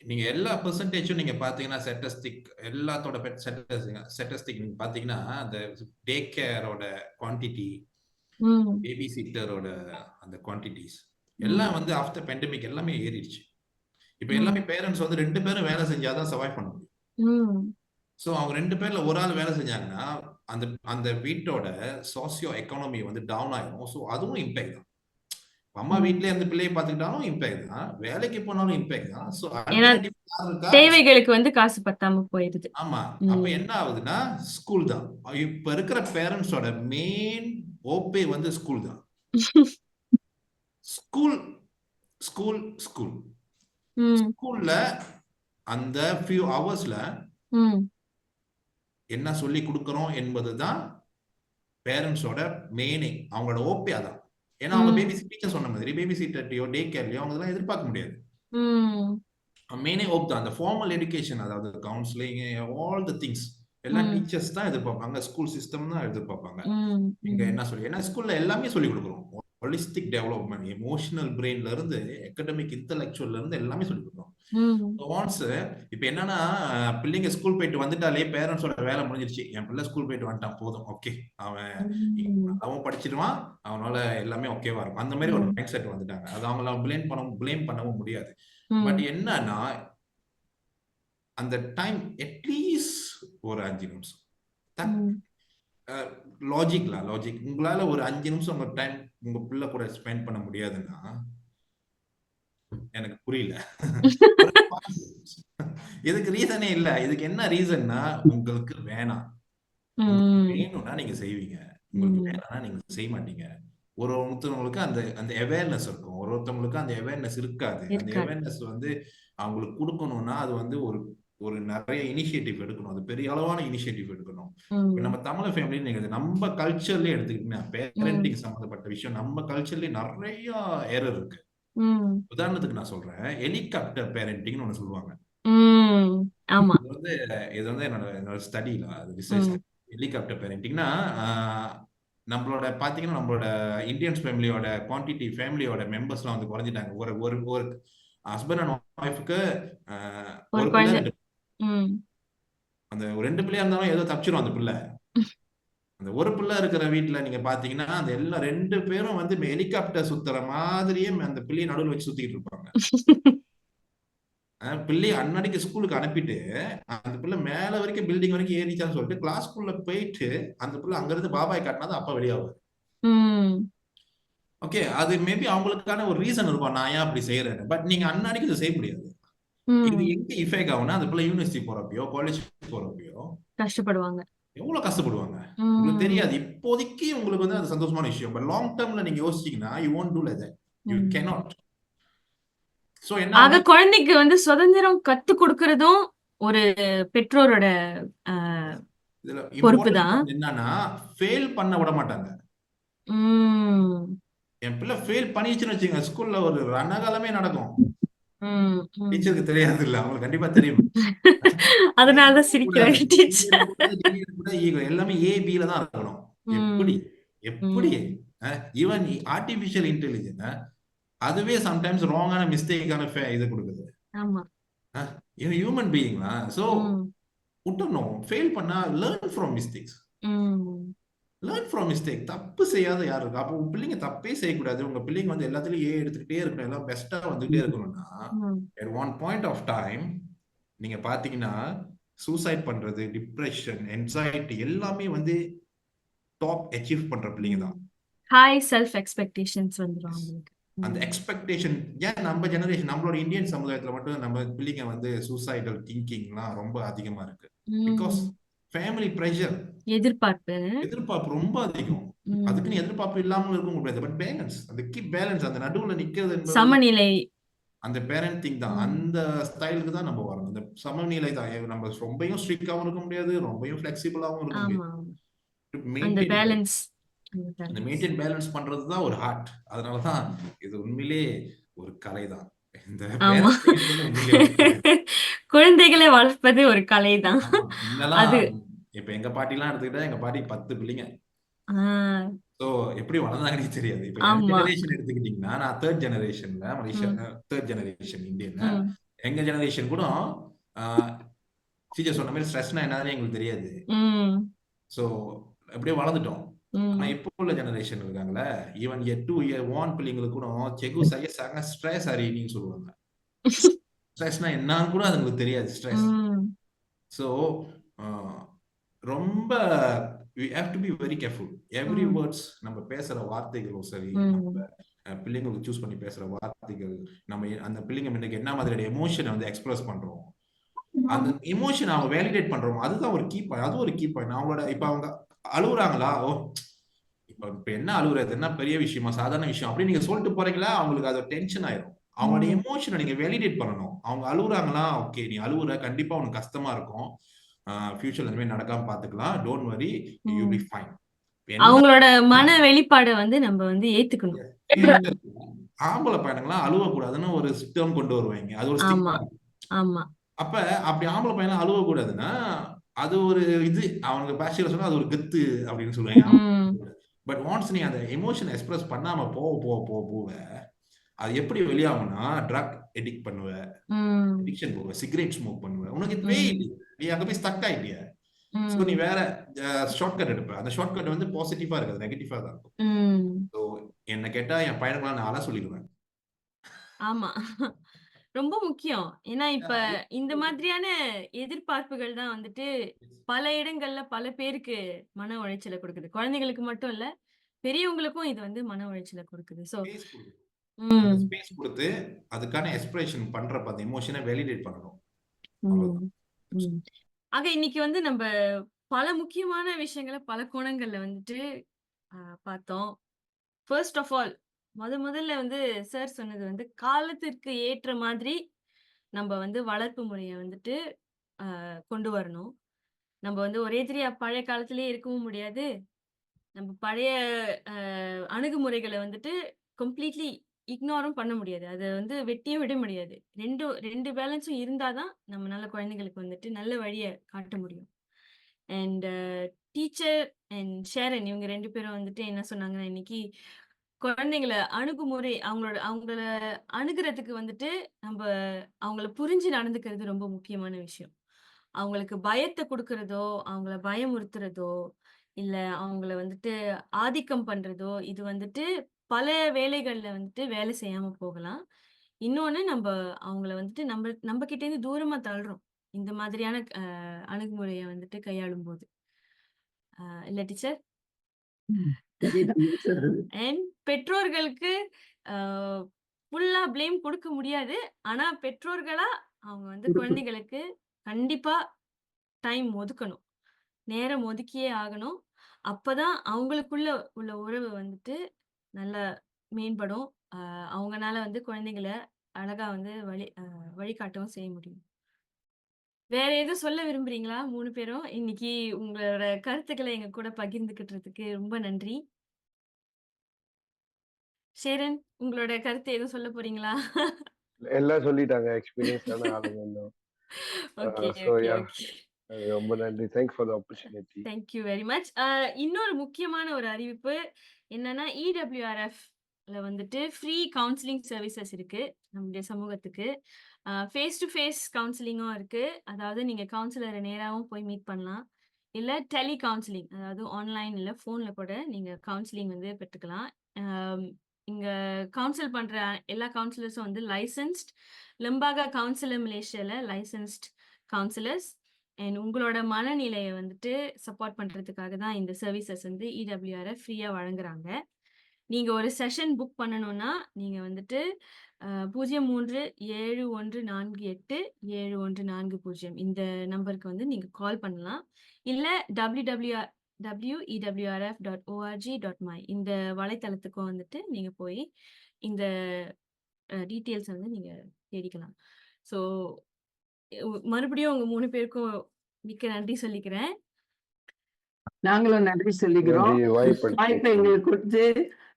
நீங்க எல்லா பெர்சன்டேஜும் நீங்க பாத்தீங்கன்னா ஸ்டாட்டிஸ்டிக் எல்லாத்தோட ஸ்டாட்டிஸ்டிக் நீங்க பாத்தீங்கன்னா அந்த டே கேரோட குவான்டிட்டி, ம். பேபி சிட்டரோட அந்த குவான்டிட்டிஸ் ம். எல்லாம் வந்து ஆஃப்டர் பேண்டமிக் எல்லாமே ஏறிடுச்சு. இப்போ ம். எல்லாமே பேரண்ட்ஸ் வந்து 2 பேரும் வேலை செஞ்சாதான் சர்வைவ் பண்ண முடியும். ம். ஸோ அவங்க 2 பேர்ல ஒரு ஆள் வேலை செஞ்சாங்கன்னா அந்த அந்த வீட்டோட சோசியோ எக்கானமி வந்து டவுன் ஆயிடும். ஸோ அதுவும் இம்பேக்ட் தான். அம்மா ம். வீட்லயே இருந்து பிள்ளையை பார்த்துக்கிட்டாலும் இம்பேக்ட் தான், வேலைக்கு போனாலும் இம்பேக்ட் தான். ஸோ ஏன்னா அல்டர்னேட்டிவ் யார் இருக்கா? தேவைகளுக்கு வந்து காசு பத்தாம போயிடுது. ஆமா. அப்ப ம். என்ன ஆகுதுன்னா ஸ்கூல் தான். இப்ப இருக்கிற பேரண்ட்ஸோட மெயின் ஓப்பே வந்து ஸ்கூல் தான். ஸ்கூல் ஸ்கூல் ஸ்கூல் ம். ஸ்கூல்ல அந்த ஃபியூ ஹவர்ஸ்ல ம். என்ன சொல்லி கொடுக்கறோம் என்பதுதான் பேரண்ட்ஸோட மெயினே. அவங்களோட ஓப்பே அதான். ஏன்னா அவங்க ம். பேபி டீச்சர் சொன்ன மாதிரி பேபி சிட்டர்லயோ டே கேர்லயோ அவங்க இதெல்லாம் எதிர்பார்க்க முடியாது. ம். மெயினே ஓப் தான். அந்த ஃபார்மல் எஜுகேஷன், அதாவது கவுன்சிலிங், ஆல் தி திங்ஸ் எல்லாம் ம். டீச்சர்ஸ் தான் எதிர்பார்ப்பாங்க. ஸ்கூல் சிஸ்டம் தான் எதிர்பார்ப்பாங்க. ம். இங்க ம். என்ன சொல்லி, ஏன்னா ஸ்கூல்ல எல்லாமே சொல்லி கொடுக்குறோம். ஹோலிஸ்டிக் டெவலப்மெண்ட், எமோஷனல் பிரெயின்ல இருந்து அகடமிக் இன்டெலெக்சுவல்ல இருந்து எல்லாமே சொல்லி கொடுக்குறோம். ம். ஒன்ஸ் இப்ப என்னன்னா பிள்ளைங்க ஸ்கூல் போயிட்டு வந்துட்டாலே பேரண்ட்ஸோட வேலை முடிஞ்சிருச்சு. என் பிள்ளை ஸ்கூல் போயிட்டு வந்துட்டான் போதும், ஓகே, அவன் ம். அவன் படிச்சிடுவான், அவனால எல்லாமே ஓகேவா இருக்கும். அந்த மாதிரி ஒரு ம். மைண்ட் செட் வந்துட்டாங்க. அது அவங்கள பிளேம் பண்ணவும் முடியாது. பட் ம். என்னன்னா அந்த டைம் அட்லீஸ்ட் ஒரு 5 நிமிஷம் ம். லாஜிக் உங்களால ஒரு 5 நிமிஷம் உங்க டைம் உங்க பிள்ளை கூட ஸ்பெண்ட் பண்ண முடியாதுன்னா எனக்கு புரியல. இதுக்கு ரீசனே இல்ல. இதுக்கு என்ன ரீசன்னா உங்களுக்கு வேணாம். உங்களுக்கு ம். வேணும்னா நீங்க செய்வீங்க, உங்களுக்கு ம். வேணாம்னா நீங்க செய்ய மாட்டீங்க. ஒருத்தவங்களுக்கு அந்த அந்த அவேர்னஸ் இருக்கும், ஒருத்தவங்களுக்கு அந்த அவேர்னஸ் இருக்காது. அந்த இருக்காது. அவேர்னஸ் வந்து அவங்களுக்கு கொடுக்கணும்னா அது வந்து ஒரு ஒரு நிறைய இனிஷியேட்டிவ் எடுக்கணும். அது பெரிய அளவான இனிஷியேட்டிவ் எடுக்கணும். இப்ப ம். நம்ம தமிழ் ஃபேமிலி நீங்க நம்ம கல்ச்சர்லயே எடுத்துக்கிட்டீங்கன்னா ம். பேரண்டிங் சம்பந்தப்பட்ட விஷயம் நம்ம கல்ச்சர்லயே நிறைய எரர் இருக்கு. ம். உதாரணத்துக்கு நான் சொல்றேன், ஹெலிகாப்டர் பேரண்டிங்னு ஒண்ணு சொல்லுவாங்க. ம். ஆமா. இது வந்து என்னோட ஸ்டடில ரிசர்ச். ம். ஹெலிகாப்டர் பேரண்டிங்னா நம்மளோட பாத்தீங்கன்னா நம்மளோட இந்தியன்ஸ் ஃபேமிலியோட குவான்டிட்டி, ஃபேமிலியோட மெம்பர்ஸ்லாம் வந்து குறைஞ்சிட்டாங்க. ஒரு ஒரு ஒரு ஹஸ்பண்ட் அண்ட் ஒய்ஃப்க்கு ஒரு ஒரு பிள்ளை, குழந்தை. 2 ம். அந்த 2 பிள்ளையா இருந்தாலும் ஏதோ தப்பிச்சிரும் அந்த பிள்ளை. அந்த ஒரு பிள்ளை இருக்கிற வீட்டுல நீங்க பாத்தீங்கன்னா அந்த எல்லா 2 பேரும் வந்து ஹெலிகாப்டர் சுத்துற மாதிரியே அந்த பிள்ளையை நடுவில் வச்சு சுத்திட்டு இருப்பாங்க. பிள்ளைய அன்னன்னைக்கு ஸ்கூலுக்கு அனுப்பிட்டு அந்த பிள்ளை மேல வரைக்கும் பில்டிங் வரைக்கும் ஏறிச்சான்னு சொல்லிட்டு கிளாஸ்க்குள்ள போயிட்டு அந்த பிள்ளை அங்கிருந்து பாபாய் காட்டினா அப்பா வெளியாகும். ம். ஓகே, அது மேபி அவங்களுக்கான ஒரு ரீசன் இருக்கும், நான் ஏன் அப்படி செய்யறேன்னு. பட் நீங்க அன்னன்னைக்கு இதை செய்ய முடியாது. இது ம். எங்க இஃபெக்ட் ஆகும்னா அந்த பிள்ளை யூனிவர்சிட்டி போறப்பயோ காலேஜ் போறப்பயோ கஷ்டப்படுவாங்க. எவ்வளவு கஷ்டப்படுவாங்க உங்களுக்கு ம். தெரியாது. இப்போதைக்கு உங்களுக்கு வந்து அது சந்தோஷமான விஷயம். பட் லாங் டேர்ம்ல நீங்க யோசிச்சீங்கன்னா you won't do like that. You hmm. cannot. So என்ன ஆக ஆகும்னா, குழந்தைக்கு வந்து சுதந்திரம் கத்து கொடுக்கறதும் ஒரு பெற்றோரோட இதுல பொறுப்பு இம்பார்ட்டன்ட் தான். பாயிண்ட் என்னன்னா ஃபெயில் பண்ண விட மாட்டாங்க. ம். என் பிள்ளை ஃபெயில் பண்ணிச்சுன்னு வச்சுங்க, ஸ்கூல்ல ஒரு ரணகாலமே நடக்கும். ம். ம். டீச்சருக்கு தெரியாது இல்ல, அவங்களுக்கு கண்டிப்பா தெரியும். அதனாலதான் சிரிக்கிறாங்க டீச்சர். எல்லாமே ஏ பில தான் இருக்கணும். எப்படி எப்படி ஈவன் ஆர்டிபிஷியல் இன்டெலிஜென்ஸ் அதுவே சம்டைம்ஸ் ராங்கான மிஸ்டேக்கான இது கொடுக்குது. ஆமா. இவன் ஹியூமன் பீயிங்னா. சோ ம். விட்டுறணும். ஃபெயில் பண்ணா லேர்ன் ஃப்ரம் மிஸ்டேக்ஸ். ம். Learn from mistake. தப்பு செய்யாத யாரு இருக்கா? அப்போ உங்க பிள்ளைங்க தப்பே செய்யக்கூடாது. உங்க பிள்ளைங்க வந்து எல்லாத்துலயும் ஏ எடுத்துக்கிட்டே இருக்கணும், எல்லாம் பெஸ்டா வந்துகிட்டே இருக்கணும்னா ம். at one point of time நீங்க பாத்தீங்கன்னா சூசைட் பண்றது, டிப்ரெஷன், என்சைட்டி எல்லாமே வந்து டாப் அச்சீவ் பண்ற பிள்ளைங்க தான். ஹை செல்ஃப் எக்ஸ்பெக்டேஷன்ஸ் வந்துரும் அவங்களுக்கு. அந்த எக்ஸ்பெக்டேஷன் ஏன் நம்ம ஜெனரேஷன் நம்மளோட இந்தியன் சமுதாயத்துல மட்டும் நம்ம பிள்ளைங்க வந்து சூசைடல் திங்கிங்லாம் ரொம்ப அதிகமா இருக்கு. பிகாஸ் ம். ஃபேமிலி ப்ரெஷர், எதிர்பார்ப்பு. எதிர்பார்ப்பு ரொம்ப அதிகம். அதுக்குன்னு எதிர்பார்ப்பு இல்லாமல் இருக்க முடியாது. பட் பேலன்ஸ், அந்த கீப் பேலன்ஸ், அந்த நடுவுல நிக்கிறது என்பது சமநிலை. அந்த பேரண்டிங் தான். அந்த ஸ்டைலுக்கு தான் நம்ம வரணும். அந்த சமநிலை தான். நம்ம ரொம்பயும் ஸ்ட்ரிக்டாவும் இருக்க முடியாது, ரொம்பயும் ஃபிளெக்சிபிளாவும் இருக்க முடியாது. ஆமா. அந்த மெயின்டைன் பேலன்ஸ். அந்த மெயின்டைன் பேலன்ஸ் பண்றது தான் ஒரு ஆர்ட். அதனால தான் இது உண்மையிலே ஒரு கலை தான். இந்த ஆமா. பேரண்டிங் உண்மையிலே ஒரு கலை. குழந்தைகளை வளர்ப்பது ஒரு கலைதான். ஆமா. முன்னெல்லாம் அது இப்ப எங்க பாட்டிலாம் எடுத்துக்கிட்டா, எங்க பாட்டி 10 பிள்ளைங்க. ஆஹ் சோ எப்படி வளர்ந்தாங்கன்னு தெரியாது. இப்ப என் ஆமா. ஜெனரேஷன் எடுத்துக்கிட்டீங்கன்னா, நான் 3rd ஜெனரேஷன்ல மலேசியா, 3rd ஜெனரேஷன் இந்தியன்ல. ம். எங்க ஜெனரேஷன் கூட டீச்சர் சொன்ன மாதிரி ஸ்ட்ரெஸ்னா என்னன்னு எங்களுக்கு தெரியாது. ம். சோ அப்படியே வளர்ந்துட்டோம். ஆனா ம். இப்போ உள்ள ஜெனரேஷன் இருக்காங்களே, ஈவன் இயர் 2 இயர் 1 பிள்ளைங்களுக்கு கூட செகு saya sangat ஸ்ட்ரெஸ் ஹரின்னு சொல்லுவாங்க. ஸ்ட்ரெஸ்னா என்னன்னு கூட அதுங்களுக்கு தெரியாது. ஸ்ட்ரெஸ். ம். ஸோ ரொம்ப we have to be very careful. Every ம். words நம்ம பேசுற வார்த்தைகளும் சரி, ம். நம்ம பிள்ளைங்களுக்கு சூஸ் பண்ணி பேசுற வார்த்தைகள், நம்ம அந்த பிள்ளைங்க முன்னுக்கு என்ன மாதிரியான எமோஷனை வந்து எக்ஸ்பிரஸ் பண்றோம், அந்த எமோஷன் அவங்க வேலிடேட் பண்றோம், அதுதான் ஒரு கீ பாயிண்ட். அது ஒரு கீ பாயிண்ட். அவங்களோட இப்ப அவங்க அழுகுறாங்களா, ஓ இப்ப என்ன அழுகுறது, என்ன பெரிய விஷயமா, சாதாரண விஷயம் அப்படி நீங்க சொல்லிட்டு போறீங்களா, அவங்களுக்கு அது டென்ஷன் ஆயிரும். அவங்களோட எமோஷனை நீங்க வேலிடேட் பண்ணணும். அவங்க அழுகுறாங்களா, ஓகே நீ அழுகுற, கண்டிப்பா உனக்கு கஷ்டமா இருக்கும், ஃபியூச்சர்ல இந்த மாதிரி நடக்காம பாத்துக்கலாம், don't worry, you B fine. அவங்களோட மன வெளிப்பாடை வந்து நம்ம வந்து ஏத்துக்கணும். ஆம்பளை பையனுங்களாம் அழுவ கூடாதுன்னு ஒரு சிஸ்டம் கொண்டு வருவாங்க. அது ஒரு ஆமா. ஸ்டிக். ஆமா. அப்ப அப்படி ஆம்பளை பையன் அழுவ கூடாதுன்னா, அது ஒரு இது அவனுக்கு பாஷையில சொன்னா அது ஒரு கெத்து அப்படின்னு சொல்லுவாங்க. பட் ஒன்ஸ் நீ அந்த எமோஷன் எக்ஸ்பிரஸ் பண்ணாம போக போக போக போக அது எப்படி வெளியாகும்னா, ட்ரக் எடிக்ட் பண்ணுவ, அடிக்ஷன் போவ, சிகரெட் ஸ்மோக் பண்ணுவ, உனக்கு இதுவே நீ அங்க போய் ஸ்டக் ஆயிட்டிய. சோ நீ வேற ஷார்ட் கட் எடுப்ப. அந்த ஷார்ட் கட் வந்து பாசிட்டிவா இருக்காது, நெகட்டிவா தான் இருக்கும். சோ என்ன கேட்டா என் பையனுக்குலாம் நான் அழ சொல்லிடுவேன். ஆமா. ரொம்ப முக்கியம். ஏன்னா இப்ப இந்த மாதிரியான எதிர்பார்ப்புகள் தான் வந்துட்டு பல இடங்கள்ல பல பேருக்கு மன உளைச்சலை கொடுக்குது. குழந்தைகளுக்கு மட்டும் இல்ல, பெரியவங்களுக்கும் இது வந்து மன உளைச்சலை கொடுக்குது. சோ ஸ்பேஸ் கொடுக்கணும். அந்த ஸ்பேஸ் கொடுத்து அதுக்கான எக்ஸ்பிரஷன் பண்றப்ப அந்த எமோஷனை வேலிடேட் பண்ணணும். ஆக இன்னைக்கு வந்து நம்ம பல முக்கியமான விஷயங்களை பல கோணங்கள்ல வந்துட்டு பார்த்தோம். ஃபர்ஸ்ட் ஆஃப் ஆல் முதல்ல வந்து சார் சொன்னது வந்து காலத்திற்கு ஏற்ற மாதிரி நம்ம வந்து வளர்ப்பு முறையை வந்துட்டு கொண்டு வரணும். நம்ம வந்து ஒரே பழைய காலத்திலேயே இருக்கவும் முடியாது. நம்ம பழைய அணுகுமுறைகளை வந்துட்டு கம்ப்ளீட்லி இக்னோரும் பண்ண முடியாது. அதை வந்து வெட்டியும் விட முடியாது. ரெண்டு பேலன்ஸும் இருந்தாதான் நம்மளால குழந்தைங்களுக்கு வந்துட்டு நல்ல வழியை காட்ட முடியும். அண்ட் டீச்சர் அண்ட் ஷேரன் இவங்க 2 பேரும் வந்துட்டு என்ன சொன்னாங்கன்னா, இன்னைக்கு குழந்தைங்கள அணுகுமுறை அவங்கள அணுகுறதுக்கு வந்துட்டு நம்ம அவங்கள புரிஞ்சு நடந்துக்கிறது ரொம்ப முக்கியமான விஷயம். அவங்களுக்கு பயத்தை கொடுக்கறதோ, அவங்கள பயமுறுத்துறதோ, இல்ல அவங்கள வந்துட்டு ஆதிக்கம் பண்றதோ, இது வந்துட்டு பல வேலைகள்ல வந்துட்டு வேலை செய்யாம போகலாம். இன்னொன்னு அவங்கள வந்துட்டு நம்ம கிட்ட இருந்து தூரமா தள்ளுறோம். இந்த மாதிரியான அணுகுமுறைய வந்துட்டு கையாளும்போது. இல்ல டீச்சர்? அண்ட் பெற்றோர்களுக்கு ஃபுல்லா ப்ளேம் கொடுக்க முடியாது. ஆனா பெற்றோர்களா அவங்க வந்து குழந்தைகளுக்கு கண்டிப்பா டைம் ஒதுக்கணும். நேரம் ஒதுக்கியே ஆகணும். அப்பதான் அவங்களுக்குள்ள உள்ள உறவு வந்துட்டு நல்லா மேம்படும். அவங்கனால வந்து குழந்தைகள அழகா வந்து வழிகாட்டவும் செய்ய முடியும். வேற எதுவும் சொல்ல விரும்புறீங்களா 3 பேரும்? இன்னைக்கு உங்களோட கருத்துக்களை எங்க கூட பகிர்ந்துக்கிட்டதுக்கு ரொம்ப நன்றி. ஷேரன், உங்களோட கருத்து எதுவும் சொல்ல போறீங்களா? எல்லாம் சொல்லிட்டாங்க, எக்ஸ்பீரியன்ஸான ஆளுங்க எல்லாம். ஓகே, ஸோ ஓகே, யா, ஓகே. ரொம்ப நன்றி. Thanks for the opportunity. Thank you very much. இன்னொரு முக்கியமான ஒரு அறிவிப்பு என்னன்னா, EWRFல வந்துட்டு ஃப்ரீ கவுன்சிலிங் சர்வீசஸ் இருக்கு நம்முடைய சமூகத்துக்கு. ஃபேஸ் டு ஃபேஸ் கவுன்சிலிங்கும் இருக்கு. அதாவது நீங்க கவுன்சிலரை நேராவும் போய் மீட் பண்ணலாம். இல்ல டெலி கவுன்சிலிங், அதாவது ஆன்லைன் இல்ல ஃபோன்ல கூட நீங்க கவுன்சிலிங் வந்து பெற்றுக்கலாம். இங்க கவுன்சில் பண்ற எல்லா கவுன்சிலர்ஸும் வந்து லைசென்ஸ்ட் லம்பாகா கவுன்சிலர் மலேசியால லைசென்ஸ்ட் கவுன்சிலர்ஸ். அண்ட் உங்களோட மனநிலையை வந்துட்டு சப்போர்ட் பண்றதுக்காக தான் இந்த சர்வீசஸ் வந்து EWRF ஃப்ரீயா வழங்குறாங்க. நீங்க ஒரு செஷன் புக் பண்ணணும்னா, நீங்க வந்துட்டு 0371487140 இந்த நம்பருக்கு வந்து நீங்க கால் பண்ணலாம். இல்ல www.ewrf.org.my இந்த வலைத்தளத்துக்கும் வந்துட்டு நீங்க போய் இந்த டீட்டெயில்ஸ் வந்து நீங்க தேடிக்கலாம். ஸோ மறுபடியும் உங்க 3 பேருக்கும் மிக்க நன்றி சொல்லிக்கிறேன். நாங்களும் நன்றி சொல்லிக்கிறோம். நன்றி வாய்ப்பை வாய்ப்பு எங்களுக்கு கொடுத்து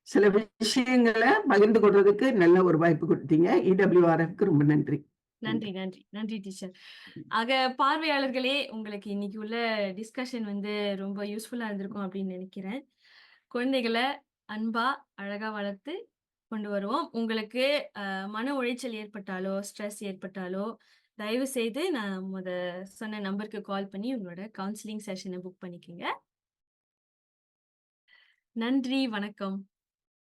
சில விஷயங்களை பகிர்ந்து கொள்றதுக்கு நல்ல ஒரு வாய்ப்பு கொடுத்தீங்க. இடபிள்யூஆர்எஃப்க்கு ரொம்ப நன்றி. நன்றி, நன்றி. நன்றி டீச்சர். ஆக பார்வையாளர்களே, உங்களுக்கு இன்னைக்கு உள்ள டிஸ்கஷன் வந்து ரொம்ப யூஸ்ஃபுல்லா இருந்திருக்கும் அப்படின்னு நினைக்கிறேன். குழந்தைகள அன்பா, அழகா வளர்த்து கொண்டு வருவோம். உங்களுக்கு மன உளைச்சல் ஏற்பட்டாலோ, ஸ்ட்ரெஸ் ஏற்பட்டாலோ, தயவு செய்து நான் சொன்ன நம்பருக்கு கால் பண்ணி உங்களோட கவுன்சிலிங் செஷன புக் பண்ணிக்கங்க. நன்றி, வணக்கம்.